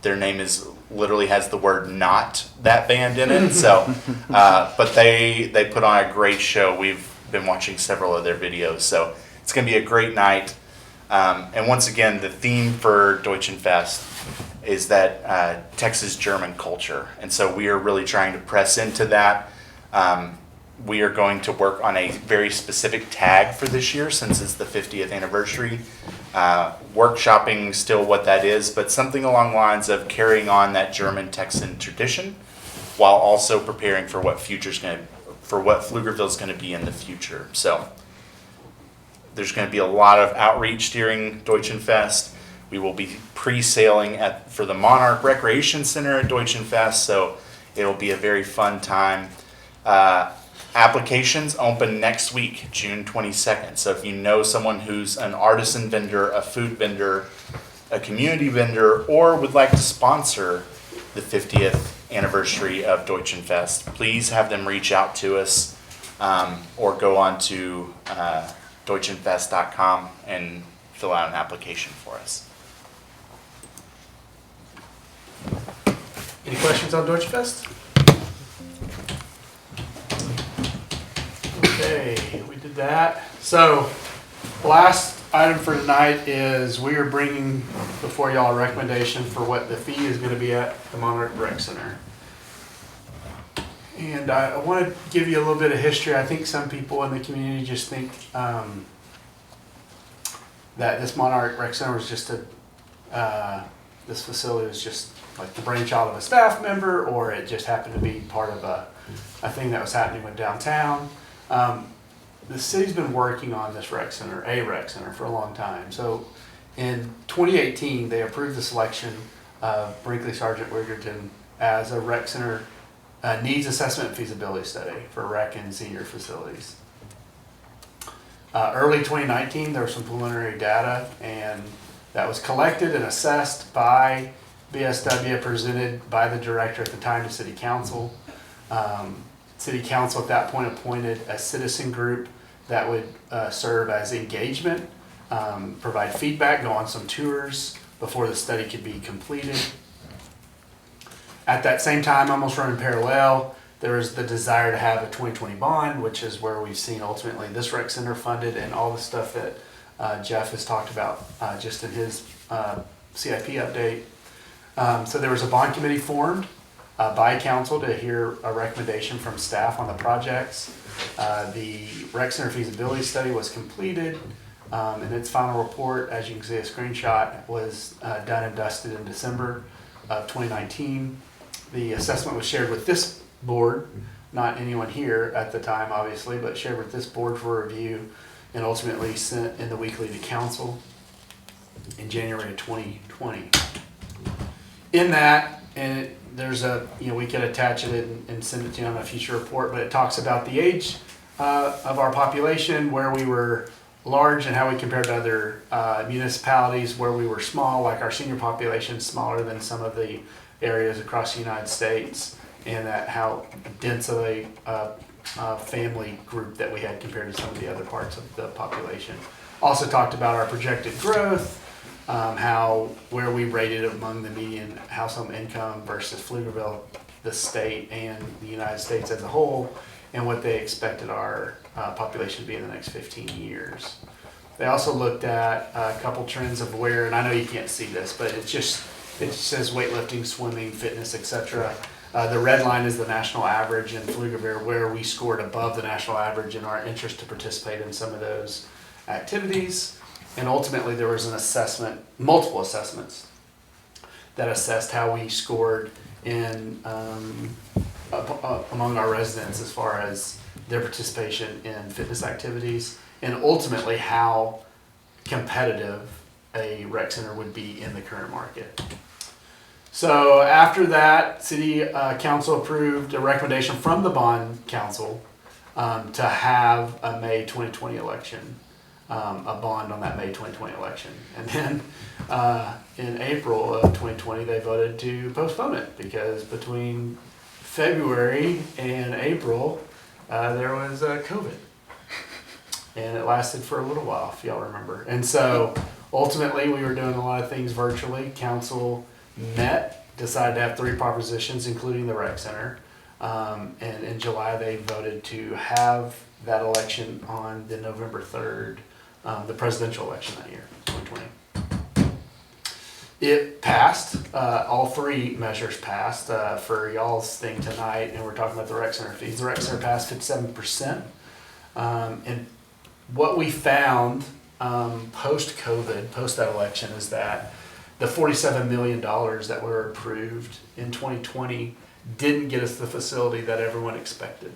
Their name is literally has the word "not that band" in it. So, but they put on a great show. We've been watching several of their videos, so it's going to be a great night. And once again, the theme for Deutschen Pfest is that Texas German culture, and so we are really trying to press into that. We are going to work on a very specific tag for this year since it's the 50th anniversary. Workshopping still what that is, but something along the lines of carrying on that German Texan tradition while also preparing for what Pflugerville is going to be in the future. So there's going to be a lot of outreach during Deutschen Pfest. We will be pre-sailing for the Monarch Recreation Center at Deutschen Pfest, so it'll be a very fun time. Applications open next week, June 22nd. So if you know someone who's an artisan vendor, a food vendor, a community vendor, or would like to sponsor the 50th anniversary of Deutschen Pfest, please have them reach out to us or go on to deutschenfest.com and fill out an application for us. Any questions on Deutschen Pfest? Okay, we did that. So, last item for tonight is we are bringing before y'all a recommendation for what the fee is going to be at the Monarch Rec Center. And I want to give you a little bit of history. I think some people in the community just think that this Monarch Rec Center was just this facility was just like the brainchild of a staff member, or it just happened to be part of a thing that was happening with downtown. The city's been working on this rec center, for a long time. So in 2018, they approved the selection of Brinkley Sargent Wiggerton as a rec center needs assessment and feasibility study for rec and senior facilities. Early 2019, there was some preliminary data, and that was collected and assessed by BSW, presented by the director at the time to City Council. City Council at that point appointed a citizen group that would serve as engagement, provide feedback, go on some tours before the study could be completed. At that same time, almost running parallel, there was the desire to have a 2020 bond, which is where we've seen ultimately this rec center funded and all the stuff that Jeff has talked about just in his CIP update. So there was a bond committee formed by council to hear a recommendation from staff on the projects. The rec center feasibility study was completed, and its final report, as you can see a screenshot, was done and dusted in December of 2019. The assessment was shared with this board, not anyone here at the time obviously, but shared with this board for review and ultimately sent in the weekly to council in January of 2020. In that, and there's a, we could attach it and send it to you on a future report, but it talks about the age of our population, where we were large and how we compared to other municipalities, where we were small, like our senior population is smaller than some of the areas across the United States, and that how dense of a family group that we had compared to some of the other parts of the population. Also talked about our projected growth, where we rated among the median household income versus Pflugerville, the state, and the United States as a whole, and what they expected our population to be in the next 15 years. They also looked at a couple trends of where, and I know you can't see this, but it says weightlifting, swimming, fitness, etc. The red line is the national average in Pflugerville, where we scored above the national average in our interest to participate in some of those activities. And ultimately, there was an assessment, multiple assessments, that assessed how we scored in among our residents as far as their participation in fitness activities, and ultimately how competitive a rec center would be in the current market. So after that, City Council approved a recommendation from the Bond Council to have a May 2020 election, a bond on that May 2020 election. And then in April of 2020, they voted to postpone it because between February and April, there was COVID. And it lasted for a little while, if y'all remember. And so ultimately, we were doing a lot of things virtually. Council met, decided to have 3 propositions, including the rec center. And in July, they voted to have that election on the November 3rd, the presidential election that year, 2020. It passed. All 3 measures passed for y'all's thing tonight, and we're talking about the rec center fees. The rec center passed 57%. And what we found post-COVID, post that election, is that the $47 million that were approved in 2020 didn't get us the facility that everyone expected.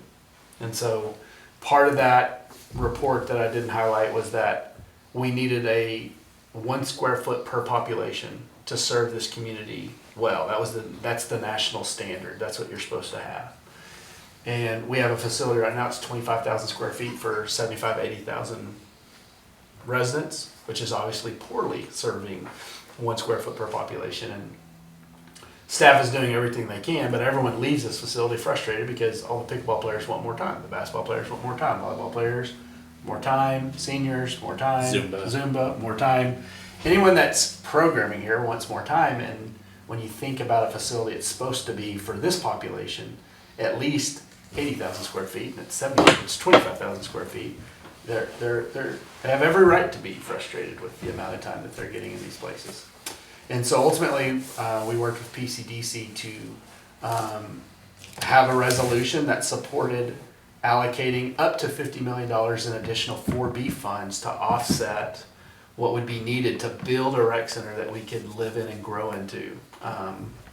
And so part of that report that I didn't highlight was that we needed a 1 square foot per population to serve this community well. That's the national standard. That's what you're supposed to have. And we have a facility right now, it's 25,000 square feet for 75, 80,000 residents, which is obviously poorly serving 1 square foot per population. And staff is doing everything they can, but everyone leaves this facility frustrated because all the pickleball players want more time. The basketball players want more time. Volleyball players, more time. Seniors, more time. Zumba, more time. Anyone that's programming here wants more time. And when you think about a facility, it's supposed to be for this population at least 80,000 square feet, and it's 25,000 square feet. They have every right to be frustrated with the amount of time that they're getting in these places. And so ultimately, we worked with PCDC to have a resolution that supported allocating up to $50 million in additional 4B funds to offset what would be needed to build a rec center that we could live in and grow into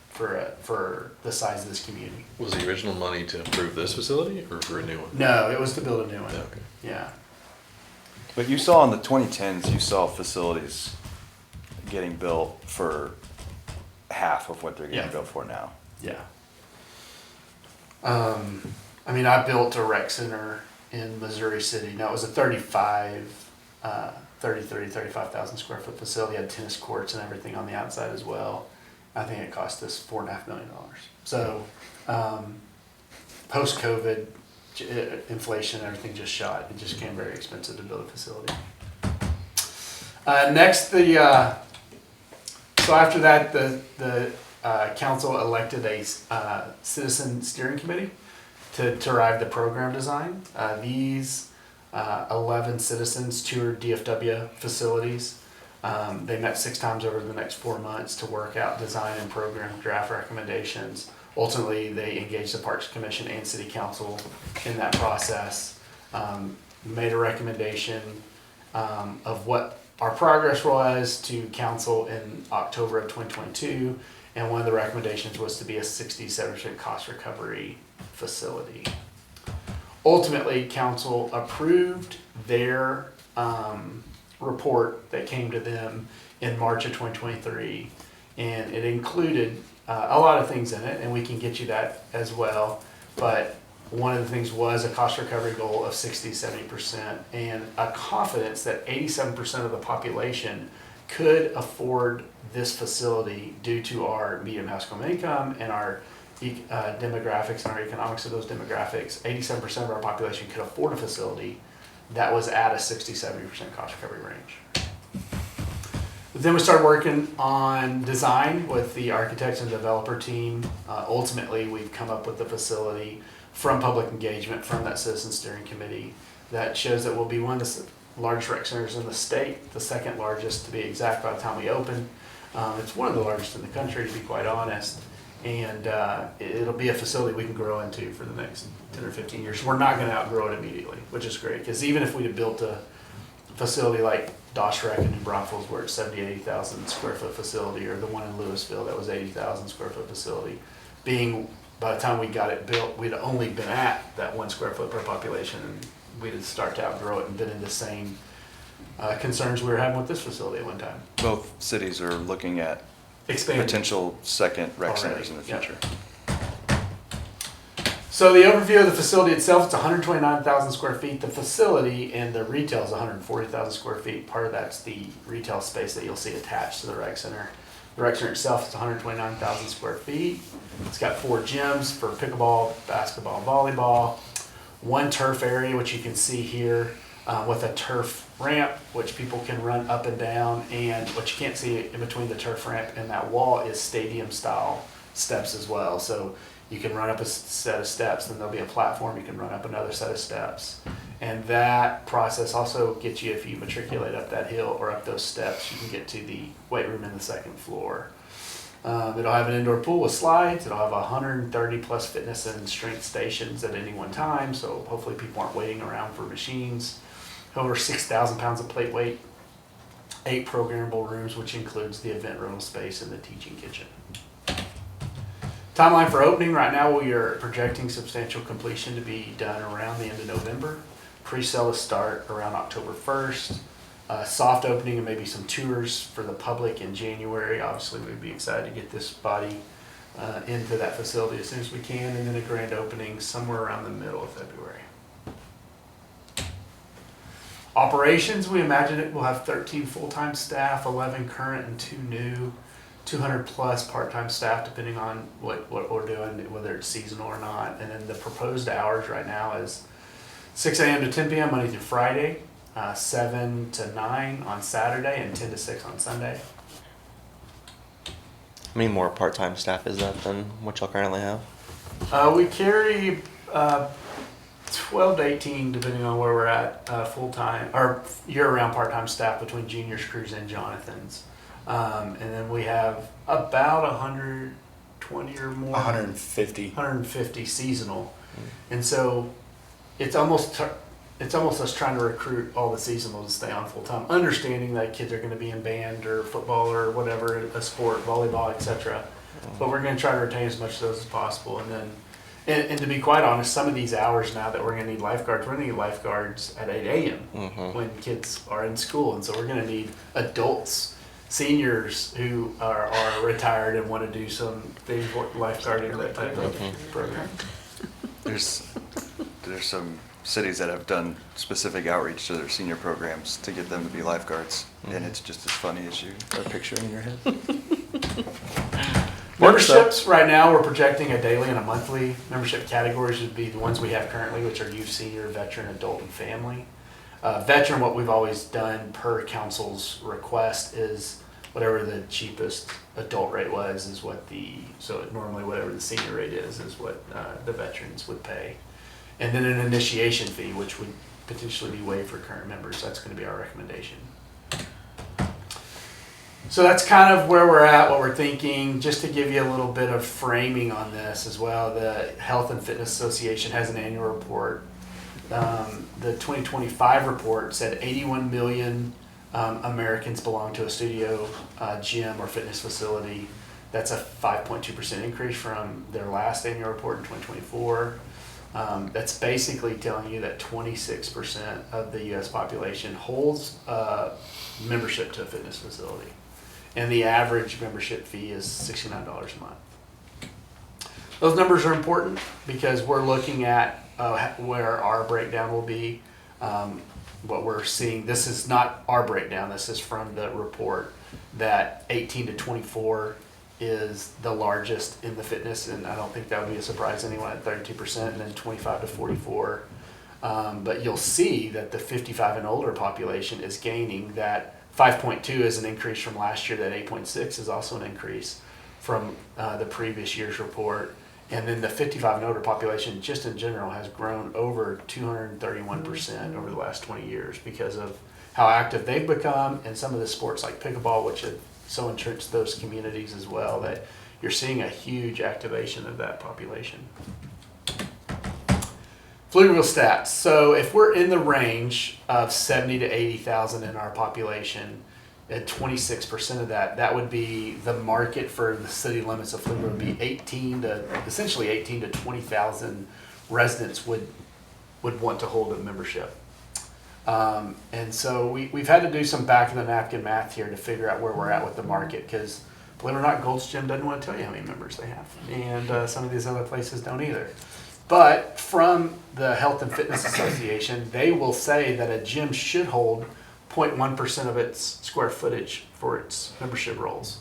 for the size of this community. Was the original money to improve this facility or for a new one? No, it was to build a new one. Okay. Yeah. But you saw in the 2010s, you saw facilities getting built for half of what they're getting built for now. Yeah. I mean, I built a rec center in Missouri City. Now, it was a 35,000 square foot facility. It had tennis courts and everything on the outside as well. I think it cost us $4.5 million. So, post-COVID, inflation, everything just shot. It just became very expensive to build a facility. Next, so after that, the council elected a citizen steering committee to drive the program design. These 11 citizens toured DFW facilities. They met 6 times over the next 4 months to work out design and program draft recommendations. Ultimately, they engaged the Parks Commission and City Council in that process, made a recommendation of what our progress was to council in October of 2022, and one of the recommendations was to be a 67% cost recovery facility. Ultimately, council approved their report that came to them in March of 2023, and it included a lot of things in it, and we can get you that as well. But one of the things was a cost recovery goal of 60-70% and a confidence that 87% of the population could afford this facility due to our medium household income and our demographics and our economics of those demographics. 87% of our population could afford a facility that was at a 60-70% cost recovery range. Then we started working on design with the architects and developer team. Ultimately, we've come up with the facility from public engagement, from that citizen steering committee, that shows that we'll be one of the largest rec centers in the state, the second largest to be exact by the time we open. It's one of the largest in the country, to be quite honest. And it'll be a facility we can grow into for the next 10 or 15 years. We're not going to outgrow it immediately, which is great. Because even if we'd have built a facility like Dosh-Rec in New Braunfels, where it's 70, 80,000 square foot facility, or the one in Louisville that was 80,000 square foot facility, being by the time we got it built, we'd only been at that 1 square foot per population, and we'd start to outgrow it and been in the same concerns we were having with this facility at one time. Both cities are looking at Expanding. potential second rec Already, centers in the yeah. future. So the overview of the facility itself, it's 129,000 square feet. The facility and the retail is 140,000 square feet. Part of that's the retail space that you'll see attached to the rec center. The rec center itself is 129,000 square feet. It's got 4 gyms for pickleball, basketball, volleyball, 1 turf area, which you can see here, with a turf ramp, which people can run up and down, and what you can't see in between the turf ramp and that wall is stadium style steps as well. So you can run up a set of steps, then there'll be a platform, you can run up another set of steps. And that process also gets you, if you matriculate up that hill or up those steps, you can get to the weight room in the 2nd floor. It'll have an indoor pool with slides. It'll have 130 plus fitness and strength stations at any one time, so hopefully people aren't waiting around for machines. Over 6,000 pounds of plate weight, 8 programmable rooms, which includes the event rental space and the teaching kitchen. Timeline for opening, right now we are projecting substantial completion to be done around the end of November. Pre-sale to start around October 1st. Soft opening and maybe some tours for the public in January. Obviously, we'd be excited to get this body into that facility as soon as we can, and then a grand opening somewhere around the middle of February. Operations, we imagine it will have 13 full-time staff, 11 current and 2 new, 200 plus part-time staff depending on what we're doing, whether it's seasonal or not. And then the proposed hours right now is 6 a.m. to 10 p.m. Monday through Friday, 7 to 9 on Saturday, and 10 to 6 on Sunday. How many more part-time staff is that than what y'all currently have? We carry 12 to 18, depending on where we're at, full-time or year-round part-time staff between juniors, crews, and Jonathan's. And then we have about 120 or more. 150 seasonal. And so it's almost us trying to recruit all the seasonals to stay on full-time, understanding that kids are going to be in band or football or whatever, a sport, volleyball, etc. But we're going to try to retain as much of those as possible. And then, and to be quite honest, some of these hours now that we're going to need lifeguards, we're going to need lifeguards at 8 a.m. When kids are in school. And so we're going to need adults, seniors who are retired and want to do some things, lifeguarding, that type of program. There's some cities that have done specific outreach to their senior programs to get them to be lifeguards, and it's just as funny as you are picturing in your head. Memberships, right now, we're projecting a daily and a monthly. Membership categories would be the ones we have currently, which are youth, senior, veteran, adult, and family. Veteran, what we've always done per council's request is whatever the cheapest adult rate was is what so normally whatever the senior rate is what the veterans would pay. And then an initiation fee, which would potentially be waived for current members. That's going to be our recommendation. So that's kind of where we're at, what we're thinking. Just to give you a little bit of framing on this as well, the Health and Fitness Association has an annual report. The 2025 report said 81 million Americans belong to a studio, gym, or fitness facility. That's a 5.2% increase from their last annual report in 2024. That's basically telling you that 26% of the U.S. population holds membership to a fitness facility. And the average membership fee is $69 a month. Those numbers are important because we're looking at where our breakdown will be. What we're seeing, this is not our breakdown, this is from the report, that 18 to 24 is the largest in the fitness, and I don't think that would be a surprise to anyone at 32%, and then 25 to 44. But you'll see that the 55 and older population is gaining. That 5.2 is an increase from last year. That 8.6 is also an increase from the previous year's report. And then the 55 and older population, just in general, has grown over 231% over the last 20 years because of how active they've become and some of the sports like pickleball, which have so entrenched those communities as well, that you're seeing a huge activation of that population. Fluid stats. So if we're in the range of 70 to 80,000 in our population, at 26% of that, that would be the market for the city limits of Fluid would be 18 to 20,000 residents would want to hold a membership. And so we've had to do some back of the napkin math here to figure out where we're at with the market, because believe it or not, Gold's Gym doesn't want to tell you how many members they have, and some of these other places don't either. But from the Health and Fitness Association, they will say that a gym should hold 0.1% of its square footage for its membership rolls.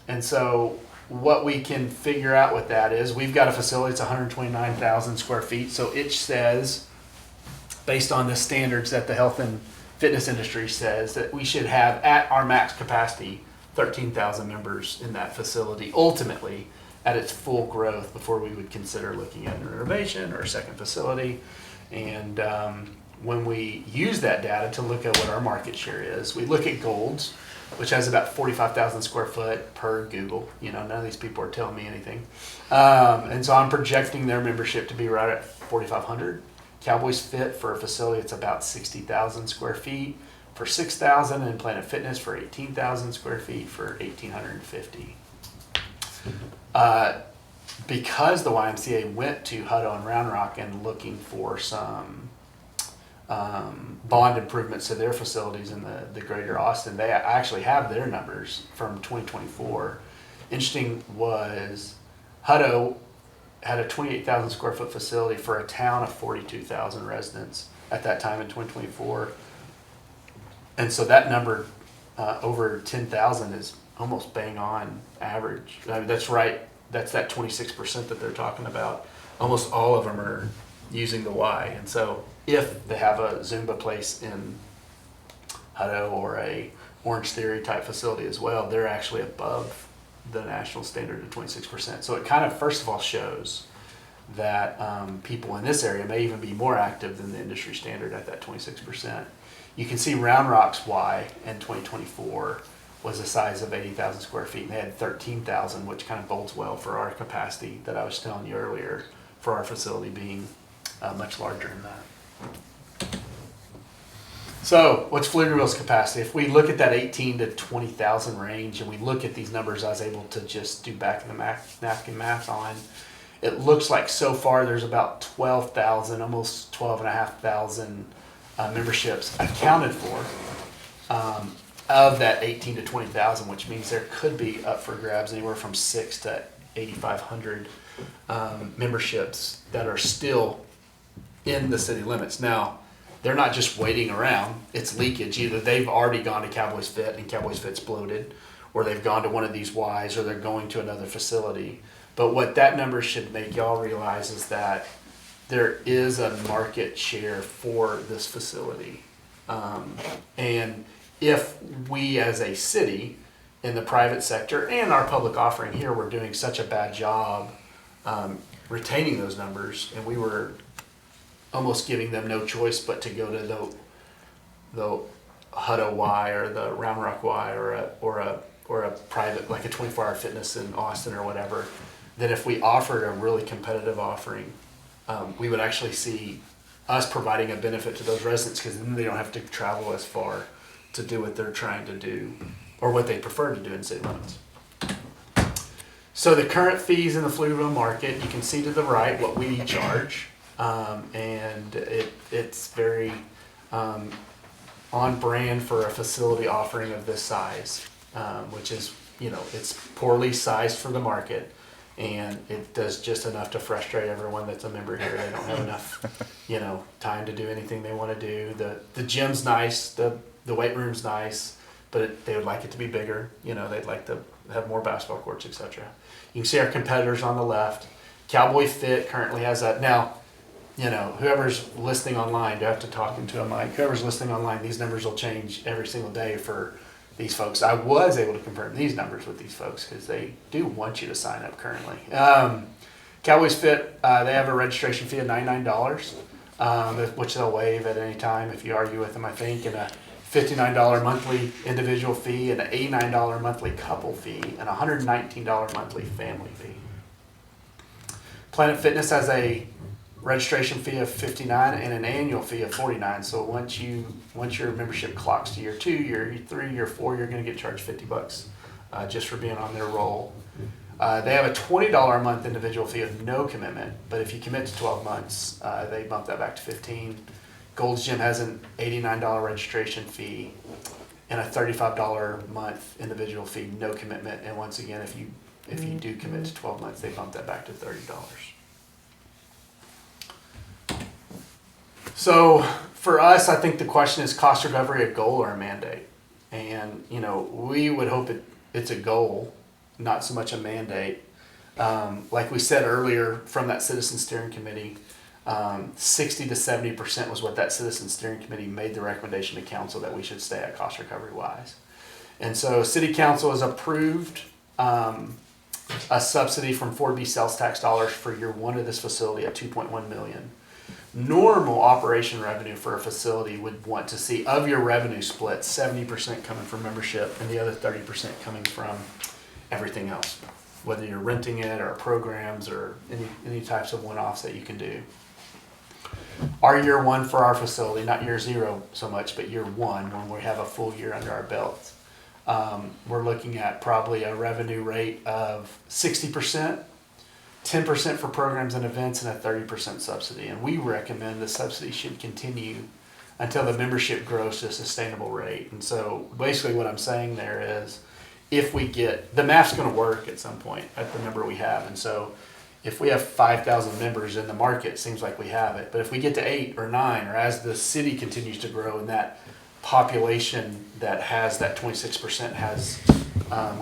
And so what we can figure out with that is we've got a facility that's 129,000 square feet. So it says, based on the standards that the health and fitness industry says, that we should have at our max capacity 13,000 members in that facility ultimately at its full growth before we would consider looking at a renovation or a second facility. And when we use that data to look at what our market share is, we look at Gold's, which has about 45,000 square foot per Google. You know, none of these people are telling me anything. And so I'm projecting their membership to be right at 4,500. Cowboys Fit for a facility, it's about 60,000 square feet for 6,000, and Planet Fitness for 18,000 square feet for 1,850. Because the YMCA went to Hutto and Round Rock and looking for some bond improvements to their facilities in the greater Austin, they actually have their numbers from 2024. Interesting was Hutto had a 28,000 square foot facility for a town of 42,000 residents at that time in 2024. And so that number over 10,000 is almost bang on average. I mean, that's right. That's that 26% that they're talking about. Almost all of them are using the Y. And so if they have a Zumba place in Hutto or a Orange Theory type facility as well, they're actually above the national standard of 26%. So it kind of, first of all, shows that people in this area may even be more active than the industry standard at that 26%. You can see Round Rock's Y in 2024 was a size of 80,000 square feet, and they had 13,000, which kind of bodes well for our capacity that I was telling you earlier, for our facility being much larger than that. So what's Pflugerville's capacity? If we look at that 18 to 20,000 range, and we look at these numbers I was able to just do back in the napkin math on, it looks like so far there's about 12,000, almost 12,500 memberships accounted for of that 18 to 20,000, which means there could be up for grabs anywhere from 6 to 8,500 memberships that are still in the city limits. Now, they're not just waiting around. It's leakage. Either they've already gone to Cowboys Fit and Cowboys Fit's bloated, or they've gone to one of these Ys, or they're going to another facility. But what that number should make y'all realize is that there is a market share for this facility. And if we as a city in the private sector and our public offering here were doing such a bad job retaining those numbers, and we were almost giving them no choice but to go to the Hutto Y or the Round Rock Y or a private, like a 24-hour fitness in Austin or whatever, then if we offered a really competitive offering, we would actually see us providing a benefit to those residents, because then they don't have to travel as far to do what they're trying to do or what they prefer to do in city limits. So the current fees in the Pflugerville market, you can see to the right what we charge, and it's very on brand for a facility offering of this size, which is, you know, it's poorly sized for the market, and it does just enough to frustrate everyone that's a member here. They don't have enough, you know, time to do anything they want to do. The gym's nice, the weight room's nice, but they would like it to be bigger. You know, they'd like to have more basketball courts, etc. You can see our competitors on the left. Cowboy Fit currently has that. Now, you know, whoever's listening online, do I have to talk into a mic? Whoever's listening online, these numbers will change every single day for these folks. I was able to confirm these numbers with these folks because they do want you to sign up currently. Cowboys Fit, they have a registration fee of $99, which they'll waive at any time if you argue with them, I think, and a $59 monthly individual fee, and an $89 monthly couple fee, and a $119 monthly family fee. Planet Fitness has a registration fee of $59 and an annual fee of $49. So once your membership clocks to year 2, year 3, year 4, you're going to get charged $50 just for being on their roll. They have a $20 a month individual fee of no commitment, but if you commit to 12 months, they bump that back to $15. Gold's Gym has an $89 registration fee and a $35 a month individual fee, no commitment. And once again, if you do commit to 12 months, they bump that back to $30. So for us, I think the question is cost recovery a goal or a mandate? And, we would hope it's a goal, not so much a mandate. Like we said earlier from that citizen steering committee, 60 to 70% was what that citizen steering committee made the recommendation to council that we should stay at cost recovery wise. And so city council has approved a subsidy from 4B sales tax dollars for year 1 of this facility at $2.1 million. Normal operation revenue for a facility would want to see of your revenue split 70% coming from membership and the other 30% coming from everything else, whether you're renting it or programs or any types of one-offs that you can do. Our year 1 for our facility, not year 0 so much, but year 1 when we have a full year under our belts, we're looking at probably a revenue rate of 60%, 10% for programs and events, and a 30% subsidy. And we recommend the subsidy should continue until the membership grows to a sustainable rate. And so basically what I'm saying there is if we get, the math's going to work at some point at the number we have. And so if we have 5,000 members in the market, it seems like we have it. But if we get to 8 or 9, or as the city continues to grow and that population that has that 26% has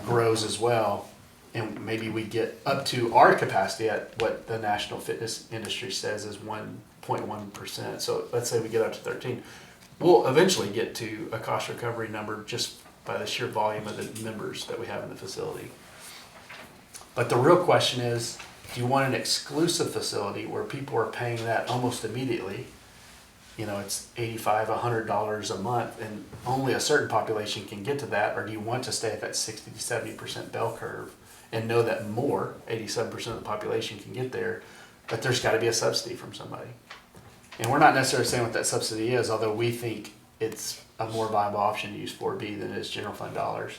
grows as well, and maybe we get up to our capacity at what the national fitness industry says is 1.1%. So let's say we get up to 13. We'll eventually get to a cost recovery number just by the sheer volume of the members that we have in the facility. But the real question is, do you want an exclusive facility where people are paying that almost immediately? It's $85, $100 a month, and only a certain population can get to that, or do you want to stay at that 60 to 70% bell curve and know that 87% of the population can get there, but there's got to be a subsidy from somebody. And we're not necessarily saying what that subsidy is, although we think it's a more viable option to use 4B than it is general fund dollars.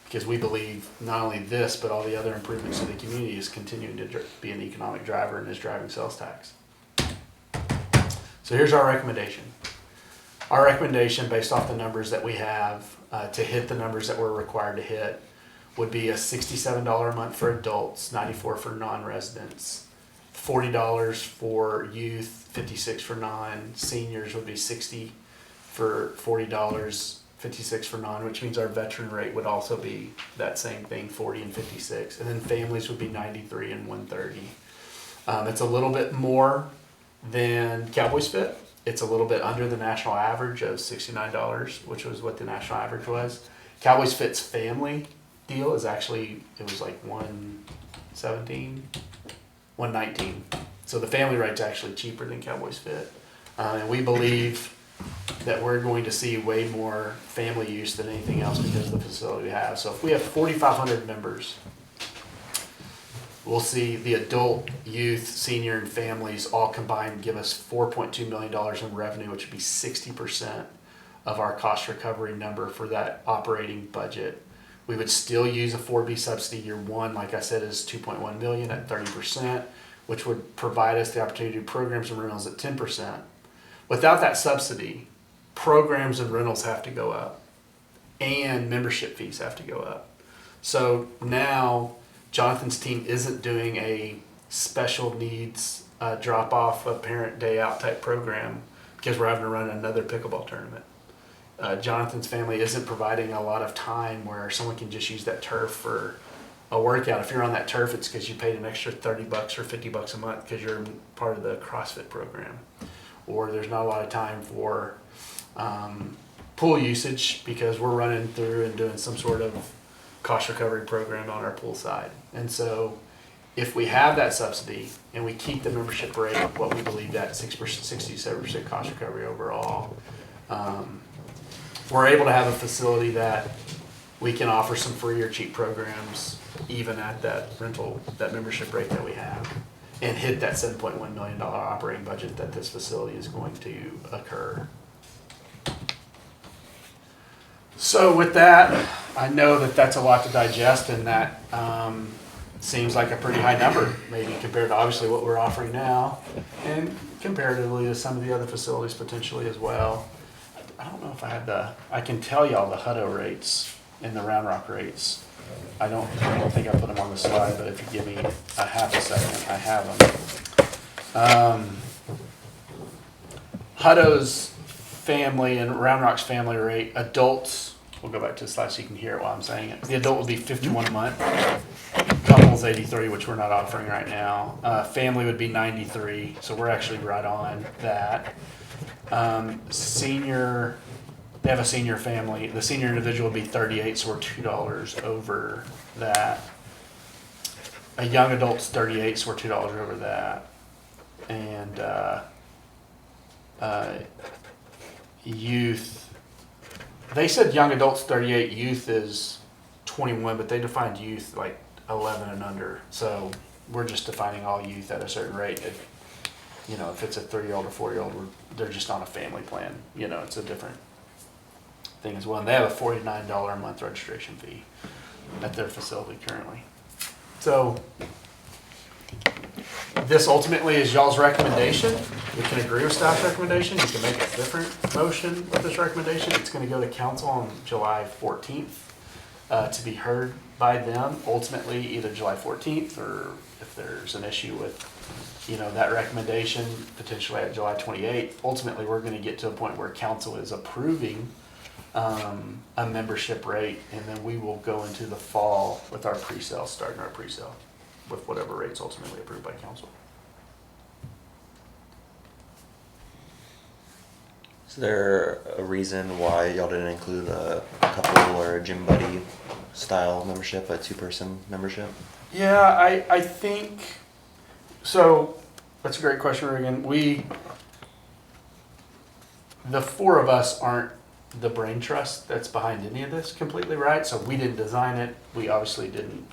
Because we believe not only this, but all the other improvements to the community is continuing to be an economic driver and is driving sales tax. So here's our recommendation. Our recommendation, based off the numbers that we have, to hit the numbers that we're required to hit, would be a $67 a month for adults, $94 for non-residents, $40 for youth, $56 for non. Seniors would be $60 for $40, $56 for non, which means our veteran rate would also be that same thing, 40 and 56. And then families would be 93 and 130. It's a little bit more than Cowboys Fit. It's a little bit under the national average of $69, which was what the national average was. Cowboys Fit's family deal is actually, it was like 117, 119. So the family rate's actually cheaper than Cowboys Fit. And we believe that we're going to see way more family use than anything else because of the facility we have. So if we have 4,500 members, we'll see the adult, youth, senior, and families all combined give us $4.2 million in revenue, which would be 60% of our cost recovery number for that operating budget. We would still use a 4B subsidy year 1, like I said, is $2.1 million at 30%, which would provide us the opportunity to do programs and rentals at 10%. Without that subsidy, programs and rentals have to go up and membership fees have to go up. So now Jonathan's team isn't doing a special needs drop-off, a parent day out type program because we're having to run another pickleball tournament. Jonathan's family isn't providing a lot of time where someone can just use that turf for a workout. If you're on that turf, it's because you paid an extra $30 or $50 a month because you're part of the CrossFit program. Or there's not a lot of time for pool usage because we're running through and doing some sort of cost recovery program on our pool side. And so if we have that subsidy and we keep the membership rate, what we believe that 6%, 67% cost recovery overall, we're able to have a facility that we can offer some free or cheap programs even at that rental, that membership rate that we have, and hit that $7.1 million operating budget that this facility is going to occur. So with that, I know that that's a lot to digest, and that seems like a pretty high number, maybe compared to obviously what we're offering now, and comparatively to some of the other facilities potentially as well. I don't know if I can tell y'all the Hutto rates and the Round Rock rates. I don't think I put them on the slide, but if you give me a half a second, I have them. Hutto's family and Round Rock's family rate, adults, we'll go back to the slide so you can hear it while I'm saying it. The adult would be $51 a month, couples $83, which we're not offering right now. Family would be $93, so we're actually right on that. Senior, they have a senior family. The senior individual would be $38, so we're $2 over that. A young adult's $38, so we're $2 over that. And youth, they said young adults 38, youth is 21, but they defined youth like 11 and under. So we're just defining all youth at a certain rate. If it's a 30-year-old or 40-year-old, they're just on a family plan. It's a different thing as well. And they have a $49 a month registration fee at their facility currently. So this ultimately is y'all's recommendation. We can agree with staff's recommendation. You can make a different motion with this recommendation. It's going to go to council on July 14th to be heard by them. Ultimately, either July 14th or if there's an issue with that recommendation, potentially at July 28th. Ultimately, we're going to get to a point where council is approving a membership rate, and then we will go into the fall with our pre-sale, starting our pre-sale with whatever rates ultimately approved by council. Is there a reason why y'all didn't include a couple or a gym buddy style membership, a 2-person membership? Yeah, I think so. That's a great question, Regan. The four of us aren't the brain trust that's behind any of this completely, right? So we didn't design it. We obviously didn't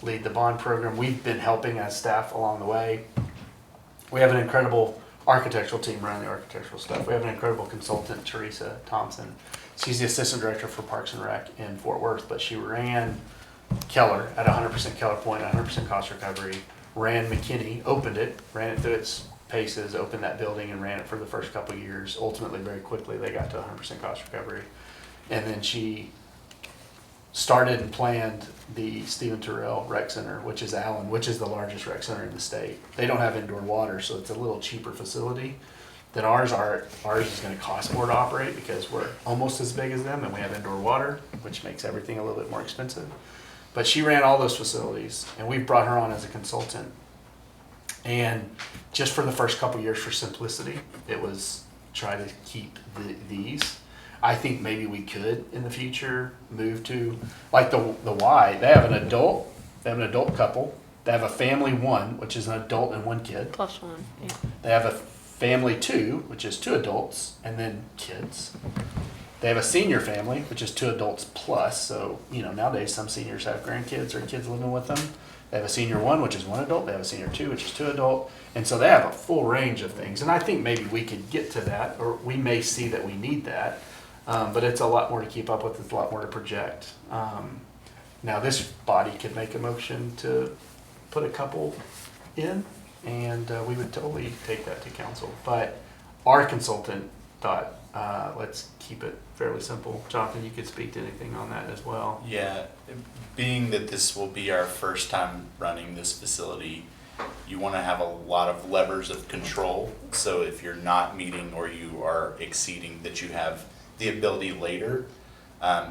lead the bond program. We've been helping as staff along the way. We have an incredible architectural team running the architectural stuff. We have an incredible consultant, Teresa Thompson. She's the assistant director for Parks and Rec in Fort Worth, but she ran Keller at 100% Keller Point, 100% cost recovery, ran McKinney, opened it, ran it through its paces, opened that building and ran it for the first couple of years. Ultimately, very quickly, they got to 100% cost recovery. And then she started and planned the Stephen Terrell Rec Center, which is Allen, which is the largest rec center in the state. They don't have indoor water, so it's a little cheaper facility than ours are. Ours is going to cost more to operate because we're almost as big as them and we have indoor water, which makes everything a little bit more expensive. But she ran all those facilities, and we've brought her on as a consultant. And just for the first couple of years, for simplicity, it was try to keep these. I think maybe we could in the future move to like the Y. They have an adult couple. They have a family 1, which is an adult and 1 kid. +1, yeah. They have a family 2, which is 2 adults and then kids. They have a senior family, which is 2 adults plus. So, nowadays some seniors have grandkids or kids living with them. They have a senior 1, which is 1 adult. They have a senior 2, which is 2 adult. And so they have a full range of things. And I think maybe we could get to that, or we may see that we need that. But it's a lot more to keep up with. It's a lot more to project. Now this body could make a motion to put a couple in, and we would totally take that to council. But our consultant thought, let's keep it fairly simple. Jonathan, you could speak to anything on that as well. Yeah, being that this will be our first time running this facility, you want to have a lot of levers of control. So if you're not meeting or you are exceeding, that you have the ability later.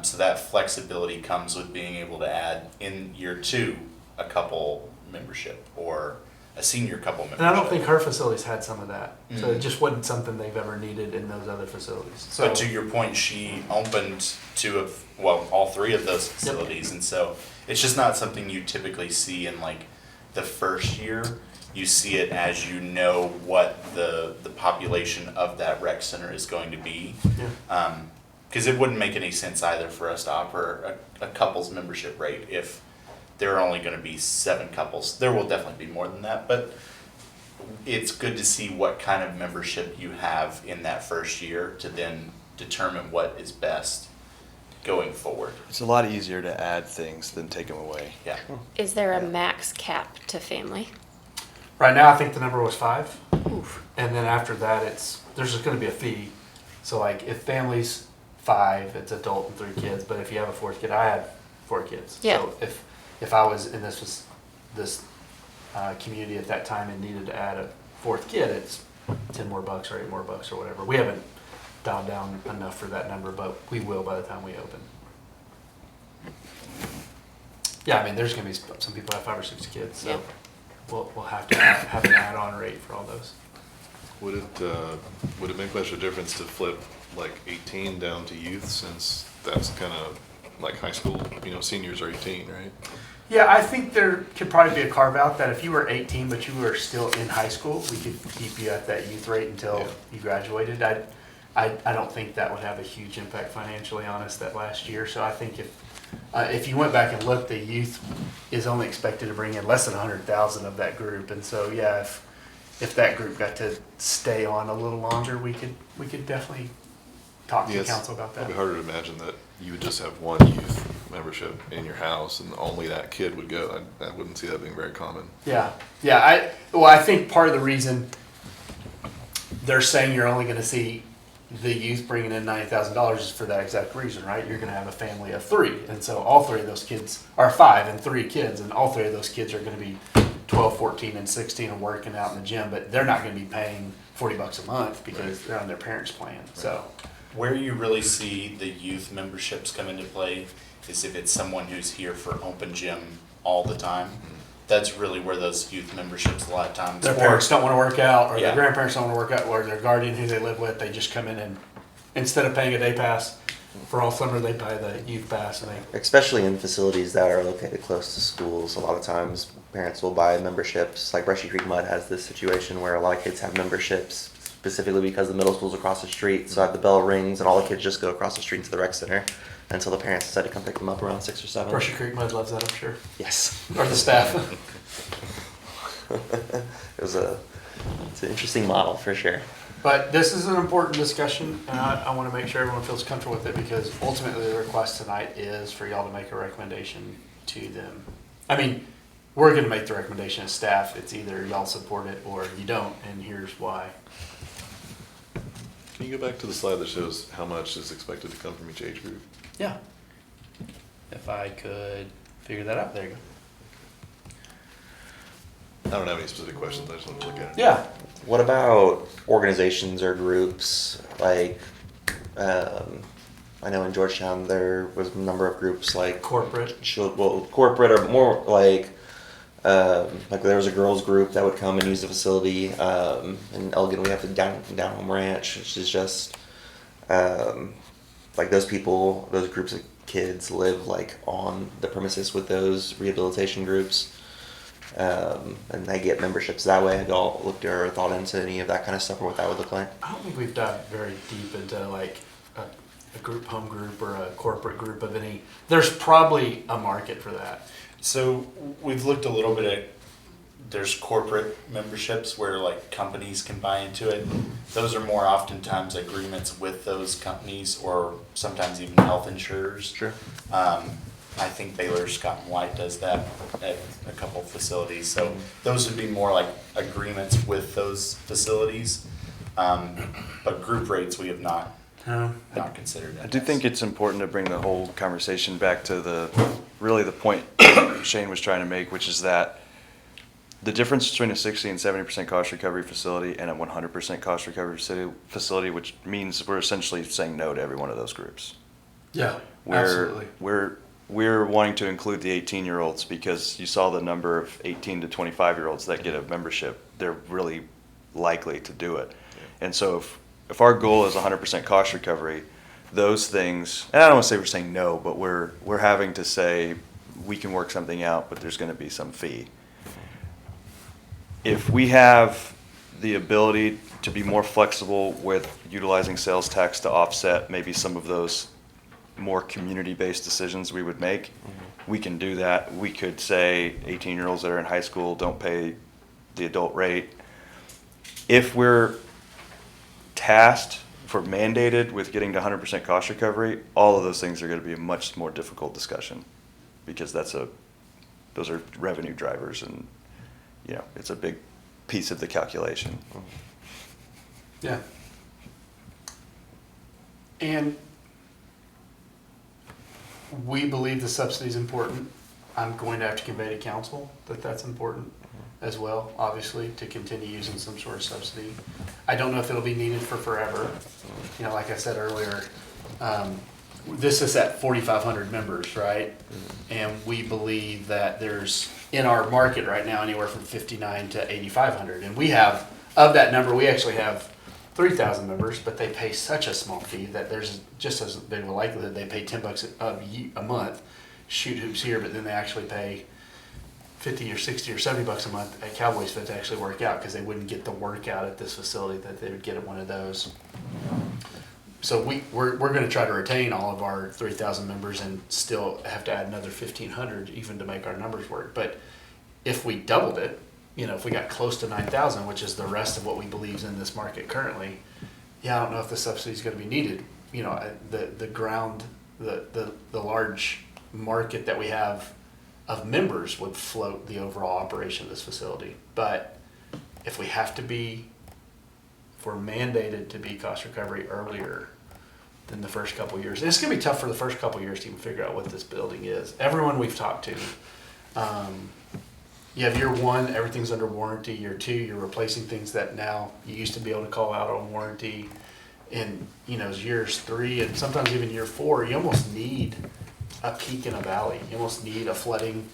So that flexibility comes with being able to add in year 2 a couple membership or a senior couple membership. And I don't think her facilities had some of that. So it just wasn't something they've ever needed in those other facilities. So But to your point, she opened all 3 of those facilities. And so it's just not something you typically see in like the first year, you see it as you know what the population of that rec center is going to be. Yeah. Because it wouldn't make any sense either for us to offer a couples membership rate if there are only going to be 7 couples. There will definitely be more than that, but it's good to see what kind of membership you have in that first year to then determine what is best going forward. It's a lot easier to add things than take them away. Yeah. Is there a max cap to family? Right now, I think the number was 5. And then after that, there's just gonna be a fee. So like, if family's 5, it's adult and 3 kids, but if you have a 4th kid, I had 4 kids. Yeah. So if I was, and this community at that time and needed to add a 4th kid, it's $10 more or $8 more or whatever. We haven't dialed down enough for that number, but we will by the time we open. Yeah, I mean, there's gonna be some people have 5 or 6 kids, so Yeah. we'll have to have an add-on rate for all those. Would it make much of a difference to flip like 18 down to youth, since that's kind of like high school, seniors are 18, right? Yeah, I think there could probably be a carve out that if you were 18 but you were still in high school, we could keep you at that youth rate until Yeah. you graduated. I don't think that would have a huge impact financially on us that last year. So I think if you went back and looked, the youth is only expected to bring in less than 100,000 of that group, and so yeah, if that group got to stay on a little longer, we could definitely talk to Yes. council about that. It'd be harder to imagine that you would just have one youth membership in your house and only that kid would go. I wouldn't see that being very common. Yeah, yeah. I think part of the reason they're saying you're only going to see the youth bringing in $90,000 is for that exact reason, right? You're going to have a family of 3, and so all 3 of those kids are 5 and 3 kids, and all 3 of those kids are going to be 12, 14, and 16 and working out in the gym, but they're not going to be paying $40 a month because they're on their parents' plan. So, Where you really see the youth memberships come into play is if it's someone who's here for open gym all the time. That's really where those youth memberships a lot of times. their parents don't want to work out, or Yeah. their grandparents don't want to work out, or their guardian who they live with, they just come in and instead of paying a day pass for all summer, they buy the youth pass, and they Especially in facilities that are located close to schools, a lot of times parents will buy memberships. Like Brushy Creek Mud has this situation where a lot of kids have memberships specifically because the middle school's across the street. So the bell rings and all the kids just go across the street to the rec center until the parents decide to come pick them up around 6 or 7. Brushy Creek Mud loves that, I'm sure. Yes. Or the staff. It's an interesting model for sure. But this is an important discussion, and I want to make sure everyone feels comfortable with it, because ultimately the request tonight is for y'all to make a recommendation to them. I mean, we're going to make the recommendation as staff. It's either y'all support it or you don't, and here's why. Can you go back to the slide that shows how much is expected to come from each age group? Yeah. If I could figure that out, there you go. I don't have any specific questions, I just want to look at it. Yeah. What about organizations or groups? Like, I know in Georgetown there was a number of groups like Corporate. corporate or more like there was a girls group that would come and use the facility. In Elgin we have the Down Home Ranch, which is just like those people, those groups of kids live like on the premises with those rehabilitation groups. And they get memberships that way. Have y'all looked or thought into any of that kind of stuff or what that would look like? I don't think we've dived very deep into like a group home group or a corporate group of any. There's probably a market for that. So we've looked a little bit at, there's corporate memberships where like companies can buy into it. Those are more oftentimes agreements with those companies, or sometimes even health insurers. Sure. I think Baylor Scott and White does that at a couple facilities. So those would be more like agreements with those facilities. But group rates we have not considered. I do think it's important to bring the whole conversation back to the point Shane was trying to make, which is that the difference between a 60 and 70% cost recovery facility and a 100% cost recovery facility, which means we're essentially saying no to every one of those groups. Yeah, absolutely. We're wanting to include the 18-year-olds because you saw the number of 18 to 25-year-olds that get a membership. They're really likely to do it. Yeah. And so if our goal is 100% cost recovery, those things, and I don't want to say we're saying no, but we're having to say we can work something out, but there's going to be some fee. if we have the ability to be more flexible with utilizing sales tax to offset maybe some of those more community-based decisions we would make, we can do that. We could say 18-year-olds that are in high school don't pay the adult rate. If we're tasked for mandated with getting to 100% cost recovery, all of those things are going to be a much more difficult discussion, because those are revenue drivers, and it's a big piece of the calculation. Yeah. And we believe the subsidy is important. I'm going to have to convey to council that that's important as well, obviously, to continue using some sort of subsidy. I don't know if it'll be needed for forever. Like I said earlier, this is at 4,500 members, right? And we believe that there's, in our market right now, anywhere from 59 to 8,500. And we have, of that number, we actually have 3,000 members, but they pay such a small fee that there's just as big of a likelihood they pay $10 a month, shoot hoops here, but then they actually pay 50 or 60 or 70 bucks a month at Cowboys Fit to actually work out, because they wouldn't get the workout at this facility that they would get at one of those. So we're going to try to retain all of our 3,000 members and still have to add another 1,500 even to make our numbers work. But if we doubled it, if we got close to 9,000, which is the rest of what we believe is in this market currently, I don't know if the subsidy is going to be needed. The large market that we have of members would float the overall operation of this facility. But if we're mandated to be cost recovery earlier than the first couple of years, and it's going to be tough for the first couple of years to even figure out what this building is. Everyone we've talked to, you have year one, everything's under warranty. Year two, you're replacing things that now you used to be able to call out on warranty. And years 3 and sometimes even year 4, you almost need a peak in a valley. You almost need a flooding.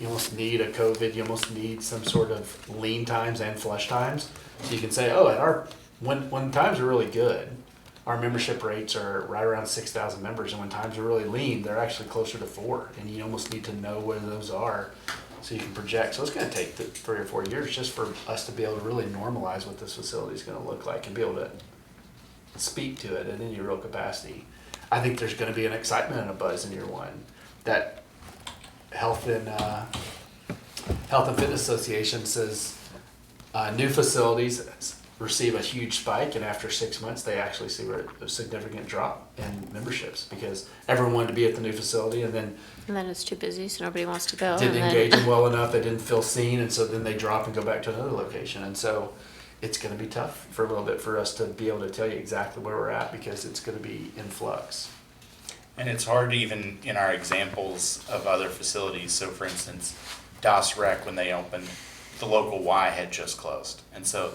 You almost need a COVID. You almost need some sort of lean times and flush times. So you can say, when times are really good, our membership rates are right around 6,000 members. And when times are really lean, they're actually closer to 4. And you almost need to know where those are so you can project. So it's going to take 3 or 4 years just for us to be able to really normalize what this facility is going to look like and be able to speak to it at any real capacity. I think there's going to be an excitement and a buzz in year one. That Health and Fitness Association says new facilities receive a huge spike, and after 6 months they actually see a significant drop in memberships, because everyone wanted to be at the new facility and then it's too busy, so nobody wants to go. didn't engage them well enough, they didn't feel seen, and so then they drop and go back to another location. And so it's going to be tough for a little bit for us to be able to tell you exactly where we're at, because it's going to be in flux. And it's hard to even in our examples of other facilities. So for instance, Das Rec, when they opened, the local Y had just closed. And so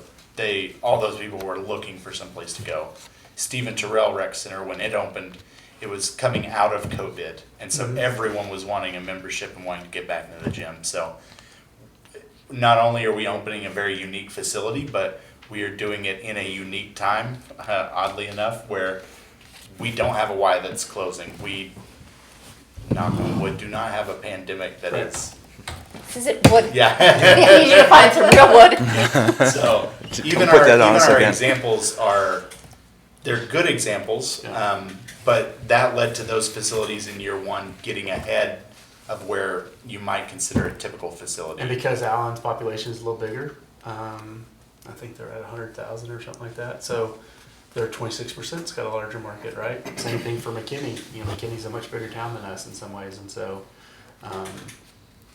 all those people were looking for someplace to go. Stephen Terrell Rec Center, when it opened, it was coming out of COVID. And so everyone was wanting a membership and wanting to get back into the gym. So not only are we opening a very unique facility, but we are doing it in a unique time, oddly enough, where we don't have a Y that's closing. We, knock on wood, do not have a pandemic that is. Is it wood? Yeah. I need you to find some real wood. So even Don't put that on us our again. examples they're good examples, but that led to those facilities in year one getting ahead of where you might consider a typical facility. And because Allen's population is a little bigger, I think they're at 100,000 or something like that. So they're 26%. It's got a larger market, right? Same thing for McKinney. McKinney's a much bigger town than us in some ways, and so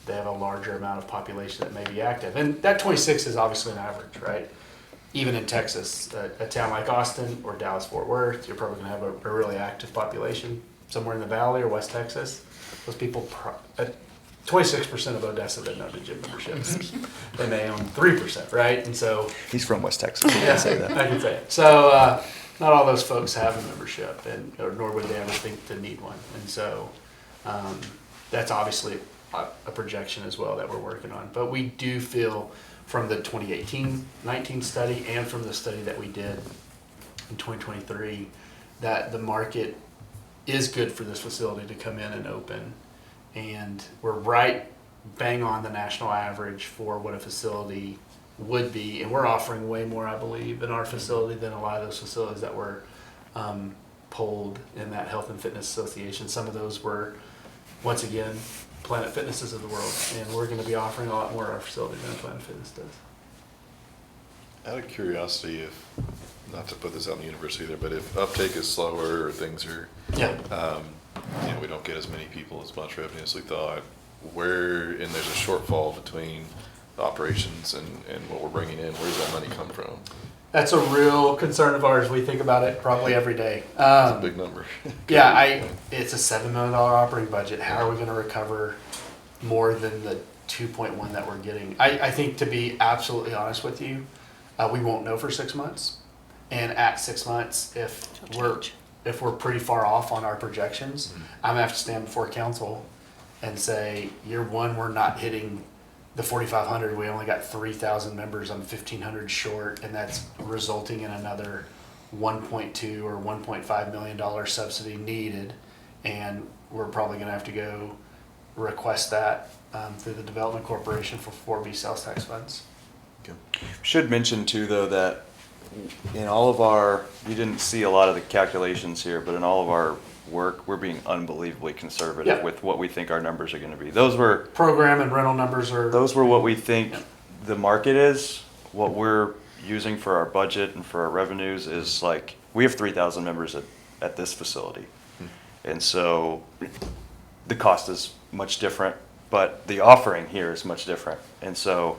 they have a larger amount of population that may be active. And that 26 is obviously an average, right? Even in Texas, a town like Austin or Dallas-Fort Worth, you're probably going to have a really active population. Somewhere in the Valley or West Texas, those people, 26% of Odessa doesn't own a gym memberships. They may own 3%, right? And so He's from West Texas. He can say that. I can say it. So not all those folks have a membership, nor would they ever think to need one. And so that's obviously a projection as well that we're working on. But we do feel from the 2018-19 study and from the study that we did in 2023 that the market is good for this facility to come in and open. And we're right bang on the national average for what a facility would be, and we're offering way more, I believe, in our facility than a lot of those facilities that were polled in that Health and Fitness Association. Some of those were, once again, Planet Fitnesses of the world, and we're going to be offering a lot more at our facility than Planet Fitness does. Out of curiosity, if, not to put this out in the universe either, but if uptake is slower or things are, Yeah. we don't get as many people, as much revenue as we thought, and there's a shortfall between the operations and what we're bringing in, where does that money come from? That's a real concern of ours. We think about it probably every day. It's a big number. Yeah, it's a $7 million operating budget. How are we going to recover more than the 2.1 that we're getting? I think, to be absolutely honest with you, we won't know for 6 months. And at 6 months, if we're pretty far off on our projections, I'm gonna have to stand before council and say, year one, we're not hitting the 4,500. We only got 3,000 members. I'm 1,500 short, and that's resulting in another 1.2 or 1.5 million dollar subsidy needed. And we're probably gonna have to go request that through the Development Corporation for 4B sales tax funds. Should mention too, though, that in all of our, you didn't see a lot of the calculations here, but in all of our work, we're being unbelievably conservative Yeah. with what we think our numbers are going to be. Those were Program and rental numbers are. what we think the market is. What we're using for our budget and for our revenues is like, we have 3,000 members at this facility. And so the cost is much different, but the offering here is much different. And so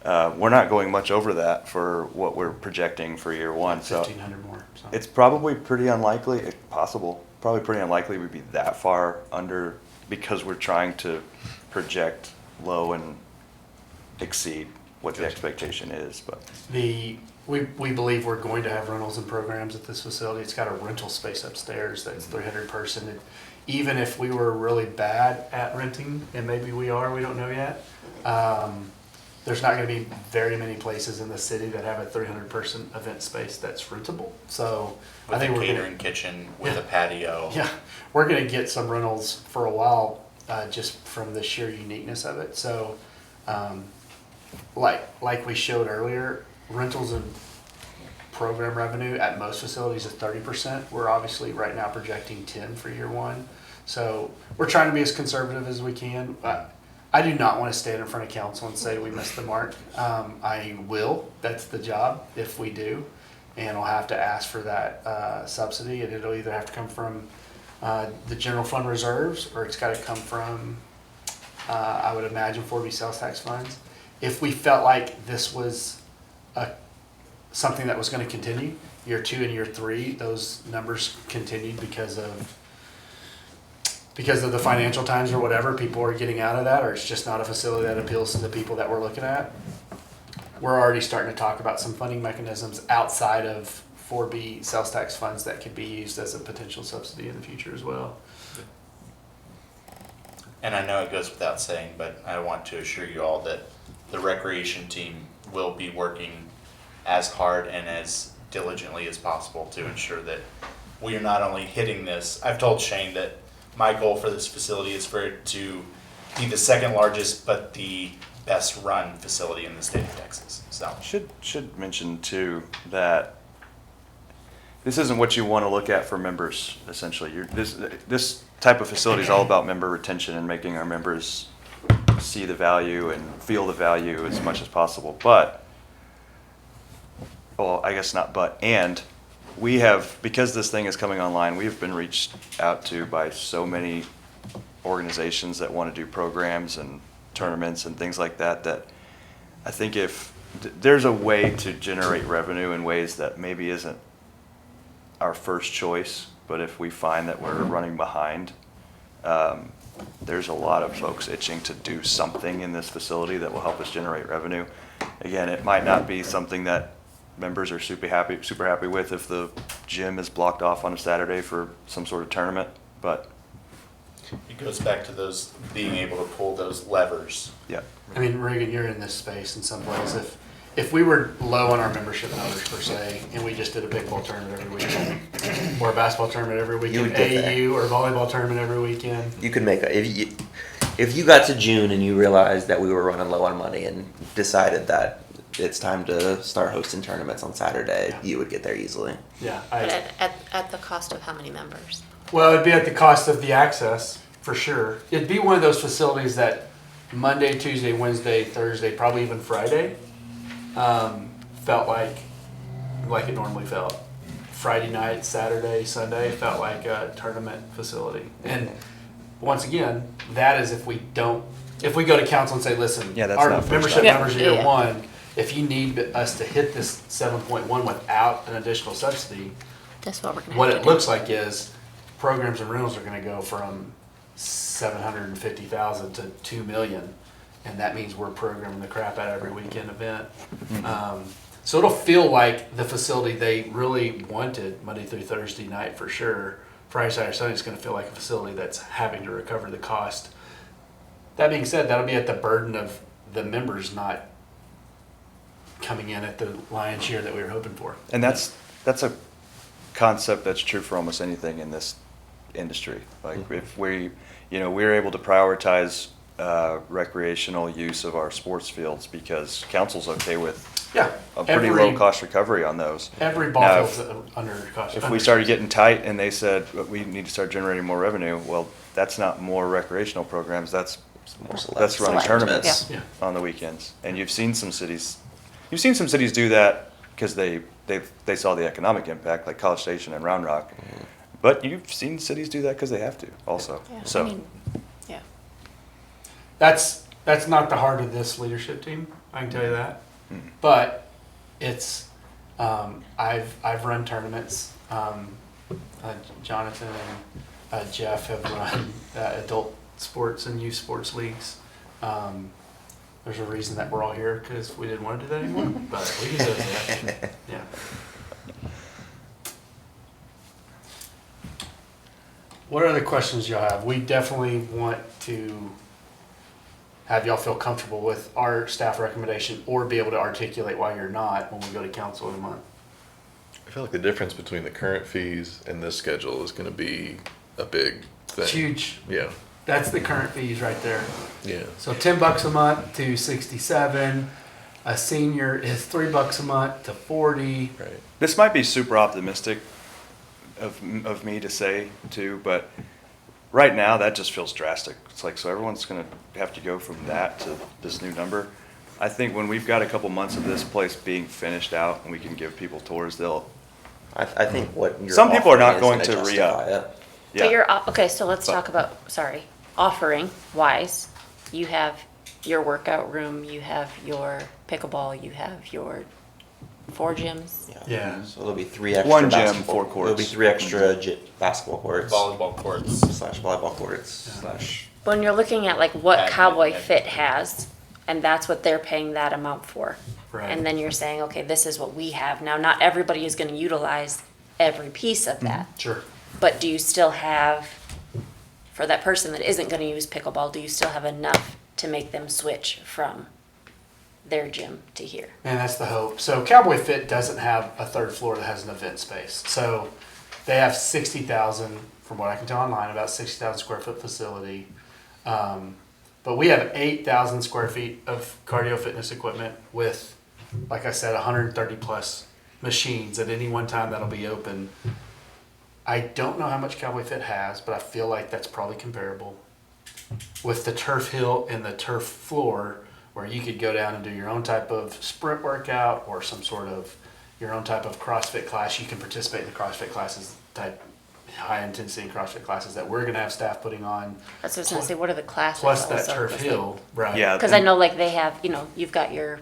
we're not going much over that for what we're projecting for year one. So 1,500 more. So. it's probably pretty unlikely, if possible, probably pretty unlikely we'd be that far under, because we're trying to project low and exceed what the expectation is. But We believe we're going to have rentals and programs at this facility. It's got a rental space upstairs that's 300 person. And even if we were really bad at renting, and maybe we are, we don't know yet, there's not going to be very many places in the city that have a 300 person event space that's rentable. So With I think a we're catering gonna, kitchen, with Yeah. a patio. yeah, we're going to get some rentals for a while, just from the sheer uniqueness of it. So, like we showed earlier, rentals and program revenue at most facilities is 30%. We're obviously right now projecting 10 for year one. So we're trying to be as conservative as we can. I do not want to stand in front of council and say we missed the mark. I will. That's the job if we do. And I'll have to ask for that subsidy, and it'll either have to come from the general fund reserves, or it's got to come from, I would imagine, 4B sales tax funds. If we felt like this was something that was going to continue, year two and year three, those numbers continued because of the financial times or whatever, people are getting out of that, or it's just not a facility that appeals to the people that we're looking at. We're already starting to talk about some funding mechanisms outside of 4B sales tax funds that could be used as a potential subsidy in the future as well. And I know it goes without saying, but I want to assure you all that the recreation team will be working as hard and as diligently as possible to ensure that we are not only hitting this. I've told Shane that my goal for this facility is for it to be the second largest, but the best run facility in the state of Texas. So should mention too that this isn't what you want to look at for members. Essentially, this type of facility is all about member retention and making our members see the value and feel the value as much as possible. But, well, I guess not but, and we have, because this thing is coming online, we've been reached out to by so many organizations that want to do programs and tournaments and things like that, that I think if there's a way to generate revenue in ways that maybe isn't our first choice, but if we find that we're running behind, there's a lot of folks itching to do something in this facility that will help us generate revenue. Again, it might not be something that members are super happy with if the gym is blocked off on a Saturday for some sort of tournament, but it goes back to those being able to pull those levers. yeah. I mean, Reagan, you're in this space in some place. If we were low on our membership numbers per se, and we just did a big ball tournament every weekend, or a basketball tournament every You weekend, would get there. AAU or volleyball tournament every weekend, You could make if you got to June and you realized that we were running low on money and decided that it's time to start hosting tournaments on Saturday, Yeah. you would get there easily. Yeah, But at the cost of how many members? well, it'd be at the cost of the access, for sure. It'd be one of those facilities that Monday, Tuesday, Wednesday, Thursday, probably even Friday, felt like it normally felt. Friday night, Saturday, Sunday felt like a tournament facility. And once again, that is if we go to council and say, listen, Yeah, that's our not first membership time. numbers are Yeah. year one, if you need us to hit this 7.1 without an additional subsidy, That's what we're gonna what have it to do. looks like is programs and rentals are gonna go from 750,000 to 2 million. And that means we're programming the crap out of every weekend event. So it'll feel like the facility they really wanted Monday through Thursday night for sure. Friday, Saturday, Sunday is gonna feel like a facility that's having to recover the cost. That being said, that'll be at the burden of the members not coming in at the lion's share that we were hoping for. And that's a concept that's true for almost anything in this industry. Like if we're able to prioritize recreational use of our sports fields because council's okay with Yeah. a pretty low cost recovery on those. Every Now, ball field's under cost. If we started getting tight and they said, we need to start generating more revenue, well, that's not more recreational programs, that's More select. running Select, tournaments yeah. on the weekends. And you've seen some cities do that because they saw the economic impact, like College Station and Round Rock. But you've seen cities do that because they have to also. Yeah, So I mean, yeah. That's not the heart of this leadership team. I can tell you that. But it's I've run tournaments. Jonathan and Jeff have run adult sports and youth sports leagues. There's a reason that we're all here because we didn't want to do that anymore. But we can do it. Yeah. What other questions y'all have? We definitely want to have y'all feel comfortable with our staff recommendation or be able to articulate why you're not when we go to council in a month. I feel like the difference between the current fees and this schedule is gonna be a big thing. It's huge. Yeah, That's the current fees right there. yeah. So $10 a month to 67. A senior is $3 a month to 40. Right. this might be super optimistic of me to say too, but right now that just feels drastic. It's like, so everyone's gonna have to go from that to this new number. I think when we've got a couple months of this place being finished out and we can give people tours, I think what you're Some people are not offering is going gonna to re-up. justify it. yeah. But you're, okay, so let's But- talk about, offering wise. You have your workout room, you have your pickleball, you have your 4 gyms. Yeah. So it'll be 3 extra One gym, basketball- 4 courts. It'll be 3 extra basketball courts Volleyball courts. slash volleyball courts slash. When you're looking at like what Admin, Cowboy admin. Fit has, and that's what they're paying that amount for. Right. And then you're saying, okay, this is what we have. Now, not everybody is gonna utilize every piece of that. Sure. But do you still have, for that person that isn't gonna use pickleball, do you still have enough to make them switch from their gym to here? And that's the hope. So Cowboy Fit doesn't have a third floor that has an event space. So they have 60,000, from what I can tell online, about 60,000 square foot facility. But we have 8,000 square feet of cardio fitness equipment with, like I said, 130 plus machines at any one time that'll be open. I don't know how much Cowboy Fit has, but I feel like that's probably comparable with the turf hill and the turf floor, where you could go down and do your own type of sprint workout or some sort of your own type of CrossFit class. You can participate in the CrossFit classes, type high intensity CrossFit classes that we're gonna have staff putting on, That's what I was gonna say, what are the classes? plus that also? turf hill, right? Yeah. Cause I know like they have, you've got your,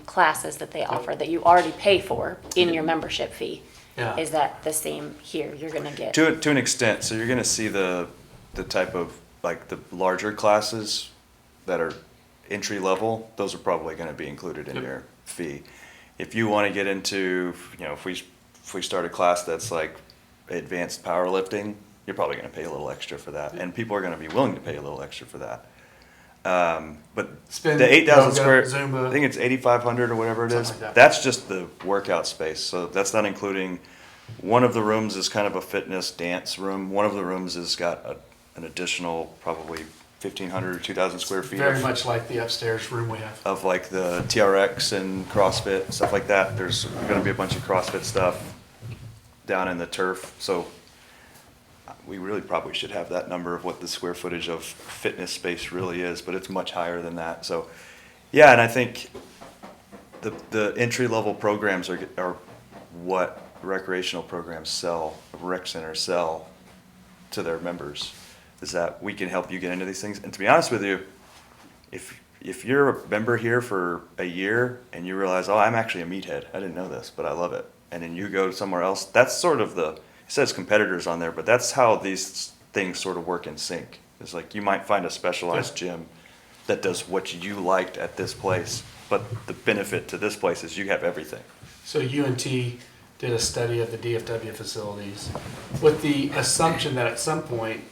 classes that they offer that you already pay for in your membership fee. Yeah. Is that the same here? You're gonna get, To an extent, so you're gonna see the type of, like, the larger classes that are entry level, those are probably gonna be included in Yep. your fee. If you wanna get into, if we start a class that's like advanced powerlifting, you're probably gonna pay a little extra for that, and people are gonna be willing to pay a little extra for that. But Spin, the 8,000 yoga, square, Zumba. I think it's 8,500 or whatever it is. Something like that. That's just the workout space, so that's not including, one of the rooms is kind of a fitness dance room. One of the rooms has got an additional probably 1,500 or 2,000 square feet Very much like the upstairs room we have. of like the TRX and CrossFit, stuff like that. There's gonna be a bunch of CrossFit stuff down in the turf, so we really probably should have that number of what the square footage of fitness space really is, but it's much higher than that, so. Yeah, and I think the entry-level programs are what recreational programs sell, rec centers sell to their members, is that we can help you get into these things. And to be honest with you, if you're a member here for a year and you realize, oh, I'm actually a meathead, I didn't know this, but I love it, and then you go somewhere else, that's sort of it says competitors on there, but that's how these things sort of work in sync. It's like you might find a specialized gym that does what you liked at this place, but the benefit to this place is you have everything. So UNT did a study of the DFW facilities with the assumption that at some point,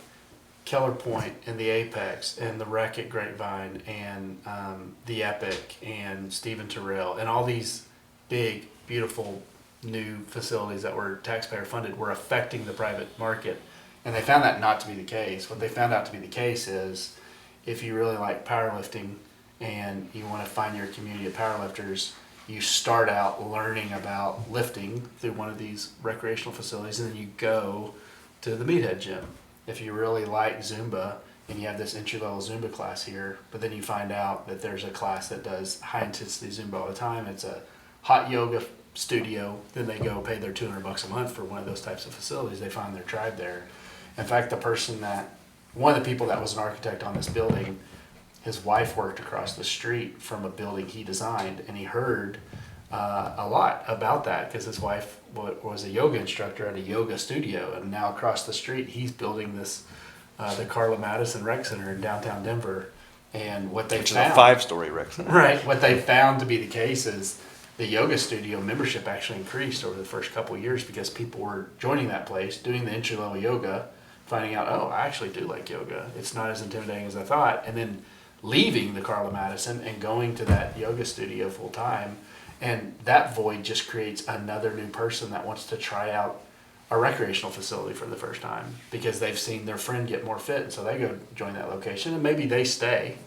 Keller Point and the Apex and the Rec at Grapevine and the Epic and Stephen Terrell and all these big, beautiful new facilities that were taxpayer funded were affecting the private market. And they found that not to be the case. What they found out to be the case is if you really like powerlifting and you want to find your community of powerlifters, you start out learning about lifting through one of these recreational facilities, and then you go to the Meathead Gym. If you really like Zumba and you have this entry-level Zumba class here, but then you find out that there's a class that does high-intensity Zumba all the time, it's a hot yoga studio, then they go pay their $200 a month for one of those types of facilities. They find their tribe there. In fact, one of the people that was an architect on this building, his wife worked across the street from a building he designed, and he heard a lot about that because his wife was a yoga instructor at a yoga studio, and now across the street he's building this the Carla Madison Rec Center in downtown Denver. And what they Which found, is a 5-story rec center. right? What they found to be the case is the yoga studio membership actually increased over the first couple of years because people were joining that place, doing the entry level yoga, finding out, oh, I actually do like yoga. It's not as intimidating as I thought, and then leaving the Carla Madison and going to that yoga studio full time. And that void just creates another new person that wants to try out a recreational facility for the first time because they've seen their friend get more fit, and so they go join that location, and maybe they stay,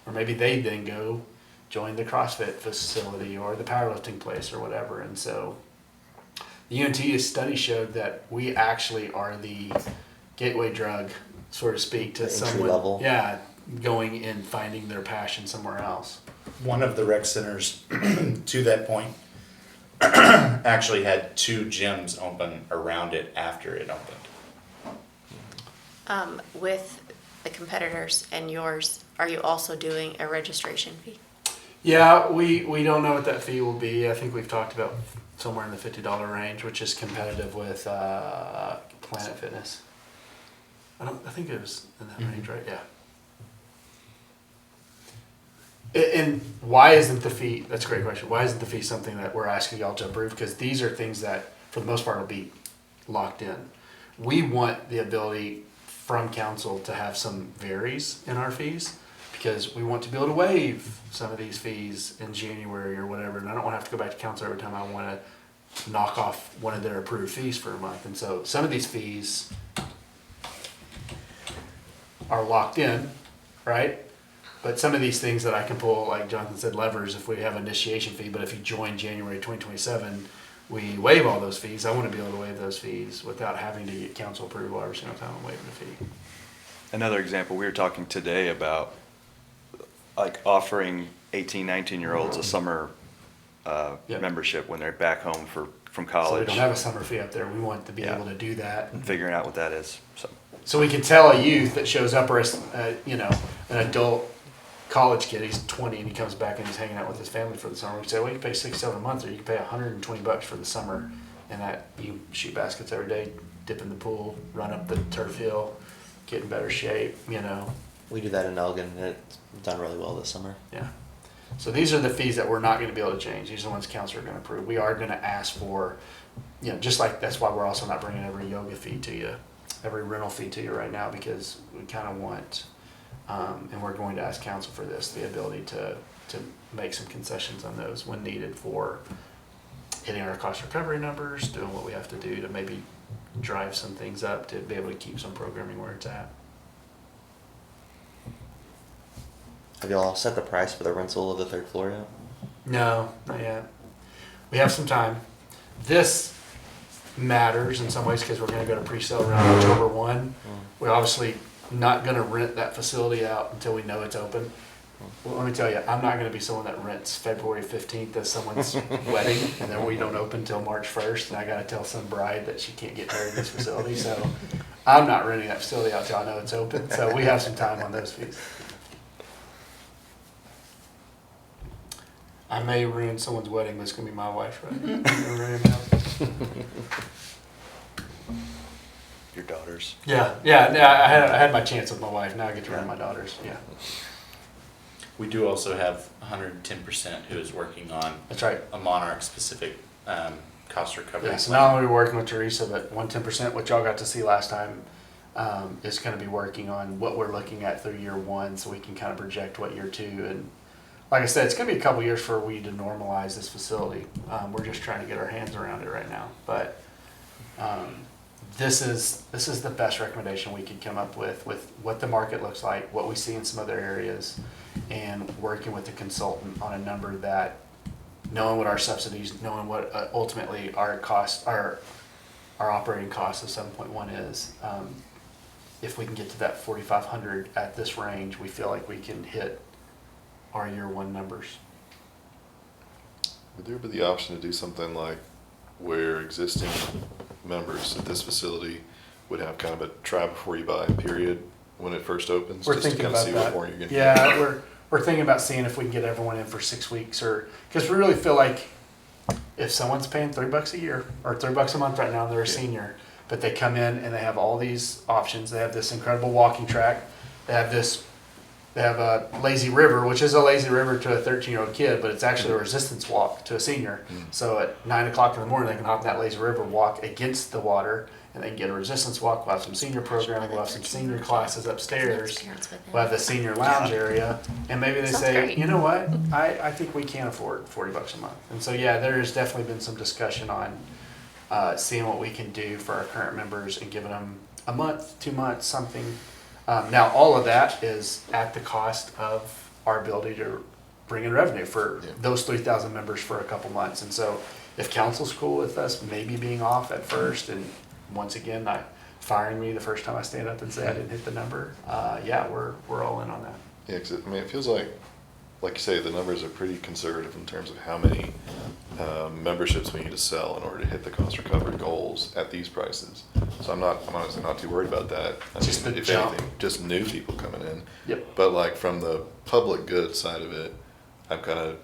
or maybe they then go join the CrossFit facility or the powerlifting place or whatever. And so the UNT study showed that we actually are the gateway drug, so to speak, to The entry someone level. going and finding their passion somewhere else. One of the rec centers, to that point, actually had 2 gyms open around it after it opened. With the competitors and yours, are you also doing a registration fee? Yeah, we don't know what that fee will be. I think we've talked about somewhere in the $50 range, which is competitive with Planet Fitness. I think it was in that range, right? Yeah. And why isn't the fee, that's a great question, why isn't the fee something that we're asking y'all to approve? Because these are things that, for the most part, will be locked in. We want the ability from council to have some varies in our fees, because we want to be able to waive some of these fees in January or whatever, and I don't want to have to go back to council every time I want to knock off one of their approved fees for a month. And so some of these fees are locked in, right? But some of these things that I can pull, like Jonathan said, levers, if we have an initiation fee, but if you join January 2027, we waive all those fees. I want to be able to waive those fees without having to get council approval every single time I'm waiving a fee. Another example, we were talking today about like offering 18, 19-year-olds a summer Yep. membership when they're back home from So we college. don't have a summer fee up there. We want to be Yeah. able to do that. And figuring out what that is, so. So we can tell a youth that shows up, or an adult college kid, he's 20 and he comes back and he's hanging out with his family for the summer. We can say, well, you can pay $6-7 a month, or you can pay $120 for the summer, and that you shoot baskets every day, dip in the pool, run up the turf hill, get in better shape, We do that in Elgin, and it's done really well this summer. Yeah. So these are the fees that we're not going to be able to change. These are the ones council are going to approve. We are going to ask for, just like that's why we're also not bringing every yoga fee to you, every rental fee to you right now, because we kind of want, and we're going to ask council for this, the ability to make some concessions on those when needed for hitting our cost recovery numbers, doing what we have to do to maybe drive some things up to be able to keep some programming where it's at. Have y'all set the price for the rental of the third floor yet? No, not yet. We have some time. This matters in some ways because we're gonna go to pre-sale around October 1. We're obviously not gonna rent that facility out until we know it's open. Well, let me tell you, I'm not gonna be someone that rents February 15th as someone's wedding, and then we don't open till March 1st, and I gotta tell some bride that she can't get married in this facility, so I'm not renting that facility out till I know it's open, so we have some time on those fees. I may ruin someone's wedding, but it's gonna be my wife, right? Your daughters. Yeah, I had my chance with my wife, now I get to ruin my daughters, yeah. We do also have 110% who is working on That's right. a Monarch specific cost recovery. Yeah, so plan. not only are we working with Teresa, but 110%, which y'all got to see last time, is gonna be working on what we're looking at through year 1, so we can kind of project what year 2, and like I said, it's gonna be a couple years for we to normalize this facility. We're just trying to get our hands around it right now, but this is the best recommendation we could come up with what the market looks like, what we see in some other areas, and working with the consultant on a number that, knowing what our subsidies, knowing what ultimately our cost, our operating cost of 7.1 is. If we can get to that 4,500 at this range, we feel like we can hit our year 1 numbers. Would there be the option to do something like where existing members at this facility would have kind of a try before you buy period when it first opens? We're just to thinking kind of about see that. what more you're gonna Yeah, we're thinking about seeing if we can get everyone in for 6 weeks, or because we really feel like if someone's paying $3 a year or $3 a month right now, and they're a senior, but they come in and they have all these options. They have this incredible walking track. They have a lazy river, which is a lazy river to a 13-year-old kid, but it's actually a resistance walk to a senior. So at 9 o'clock in the morning, they can hop in that lazy river, walk against the water, and they can get a resistance walk. We'll have some senior programming. We'll have some senior classes upstairs. We'll have the senior lounge area, and maybe they Sounds say, great. you know what, I think we can't afford $40 a month. And so yeah, there's definitely been some discussion on seeing what we can do for our current members and giving them a month, 2 months, something. Now, all of that is at the cost of our ability to bring in revenue for those 3,000 members for a couple months. And so if council's cool with us maybe being off at first, and once again, not firing me the first time I stand up and say I didn't hit the number, yeah, we're all in on that. Yeah, 'cause I mean, it feels like you say, the numbers are pretty conservative in terms of how many memberships we need to sell in order to hit the cost recovery goals at these prices. So I'm honestly not too worried about that. I Just mean, the if jump. anything, just new people coming in. Yep. But like from the public good side of it, I'm kind of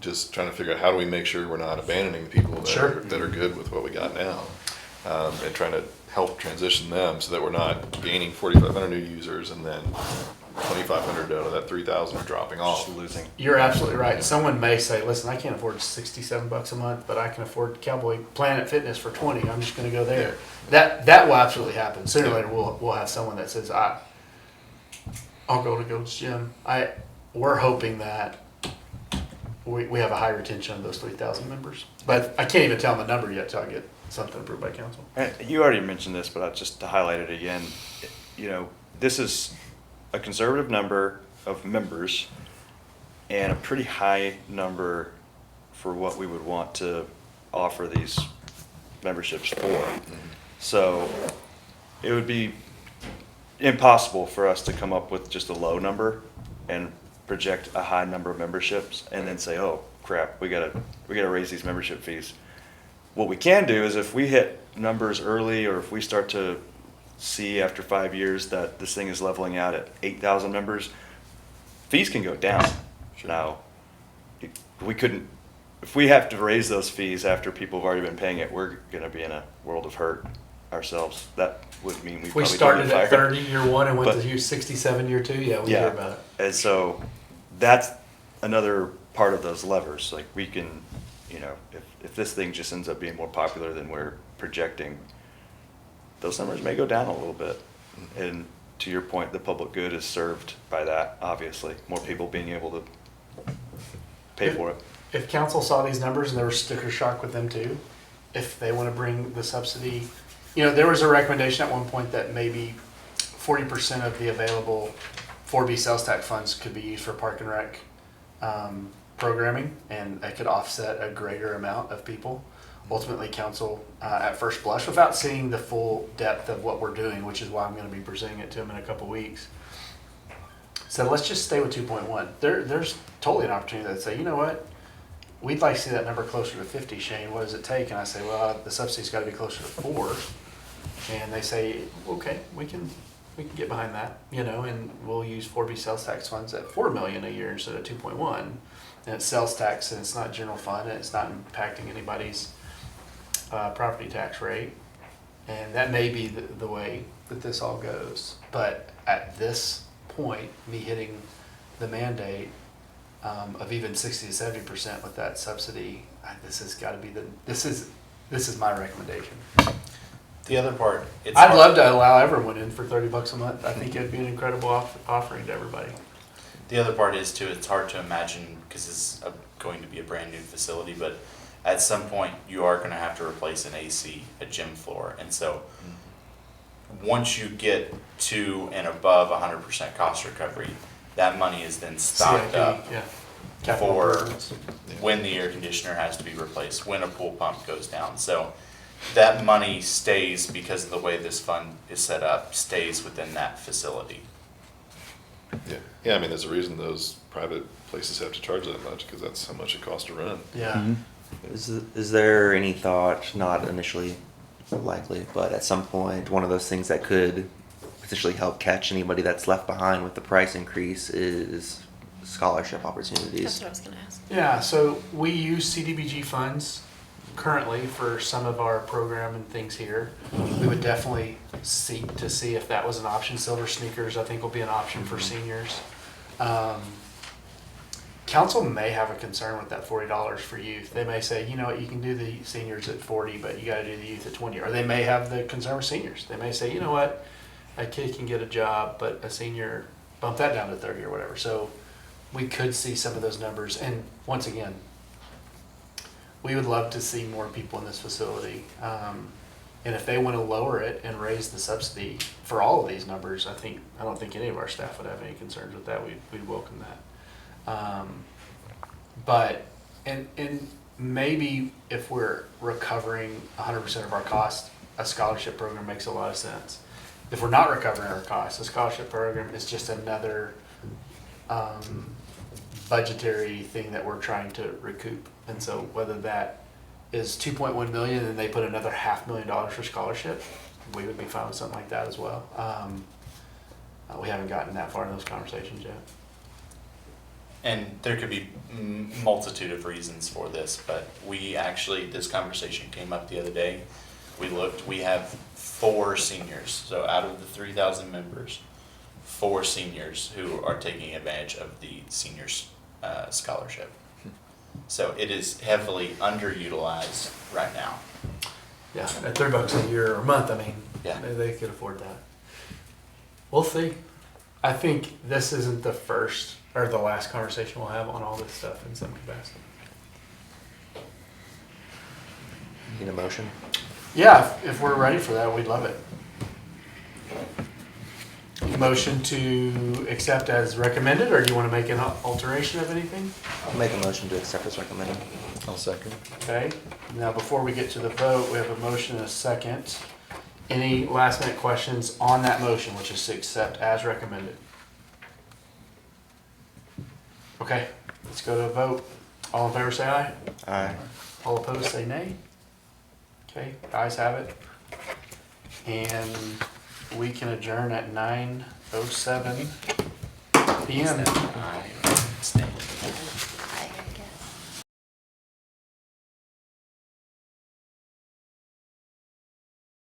just trying to figure out how do we make sure we're not abandoning the people that are good with what we got now, and trying to help transition them so that we're not gaining 4,500 new users and then 2,500 out of that 3,000 are dropping off. Just losing. You're absolutely right. Someone may say, listen, I can't afford $67 a month, but I can afford Cowboy Planet Fitness for 20. I'm just gonna go there. That will absolutely happen. Sooner or later, we'll have someone that says, I'll go to Gold's Gym. We're hoping that we have a high retention of those 3,000 members. But I can't even tell them a number yet till I get something approved by council. And you already mentioned this, but just to highlight it again, this is a conservative number of members and a pretty high number for what we would want to offer these memberships for. So it would be impossible for us to come up with just a low number and project a high number of memberships and then say, oh crap, we gotta raise these membership fees. What we can do is if we hit numbers early, or if we start to see after 5 years that this thing is leveling out at 8,000 members, fees can go down. Now, if we have to raise those fees after people have already been paying it, we're gonna be in a world of hurt ourselves. That would mean we If we probably started don't at get fired. 30 year 1 and went But- to 67 year 2, yeah, we hear about it. And so that's another part of those levers. Like we can, if this thing just ends up being more popular than we're projecting, those numbers may go down a little bit. And to your point, the public good is served by that, obviously. More people being able to pay for it. If council saw these numbers and there was sticker shock with them too, if they want to bring the subsidy, there was a recommendation at one point that maybe 40% of the available 4B sales tax funds could be used for park and rec programming, and it could offset a greater amount of people. Ultimately, council, at first blush, without seeing the full depth of what we're doing, which is why I'm going to be presenting it to them in a couple weeks. So let's just stay with 2.1. There's totally an opportunity to say, you know what, we'd like to see that number closer to 50, Shane. What does it take? And I say, well, the subsidy's got to be closer to 4. And they say, okay, we can get behind that, and we'll use 4B sales tax funds at $4 million a year instead of 2.1. And it's sales tax, and it's not general fund, and it's not impacting anybody's property tax rate. And that may be the way that this all goes. But at this point, me hitting the mandate of even 60 to 70% with that subsidy, this has got to be this is my recommendation. The other part, I'd love to allow everyone in for $30 a month. I think it'd be an incredible offering to everybody. The other part is too, it's hard to imagine because it's going to be a brand new facility, but at some point you are going to have to replace an AC, a gym floor. And so once you get to and above 100% cost recovery, that money is then stocked CIP, up Capital for improvements. when the air conditioner has to be replaced, when a pool pump goes down. So that money stays, because of the way this fund is set up, stays within that facility. Yeah, I mean, there's a reason those private places have to charge that much, because that's how much it costs to run. Yeah. Is there any thought, not initially likely, but at some point, one of those things that could potentially help catch anybody that's left behind with the price increase is scholarship opportunities? That's what I was gonna ask. Yeah, so we use CDBG funds currently for some of our program and things here. We would definitely seek to see if that was an option. Silver Sneakers, I think, will be an option for seniors. Council may have a concern with that $40 for youth. They may say, you know what, you can do the seniors at 40, but you gotta do the youth at 20. Or they may have the concern with seniors. They may say, you know what, a kid can get a job, but a senior, bump that down to 30 or whatever. So we could see some of those numbers. And once again, we would love to see more people in this facility. And if they want to lower it and raise the subsidy for all of these numbers, I don't think any of our staff would have any concerns with that. We'd welcome that. But maybe if we're recovering 100% of our cost, a scholarship program makes a lot of sense. If we're not recovering our costs, a scholarship program is just another budgetary thing that we're trying to recoup. And so whether that is 2.1 million and they put another $500,000 for scholarship, we would be fine with something like that as well. We haven't gotten that far in those conversations yet. And there could be multitude of reasons for this, but this conversation came up the other day. We looked, we have 4 seniors. So out of the 3,000 members, 4 seniors who are taking advantage of the seniors scholarship. So it is heavily underutilized right now. Yeah, at $30 a year or a month, I mean, Yeah. they could afford that. We'll see. I think this isn't the first or the last conversation we'll have on all this stuff in some capacity. Need a motion? Yeah, if we're ready for that, we'd love it. Motion to accept as recommended, or do you want to make an alteration of anything? I'll make a motion to accept as recommended. I'll second. Okay, now before we get to the vote, we have a motion and a second. Any last minute questions on that motion, which is to accept as recommended? Okay, let's go to a vote. All in favor say aye. Aye. All opposed say nay. Okay, the ayes have it. And we can adjourn at 9:07 p.m.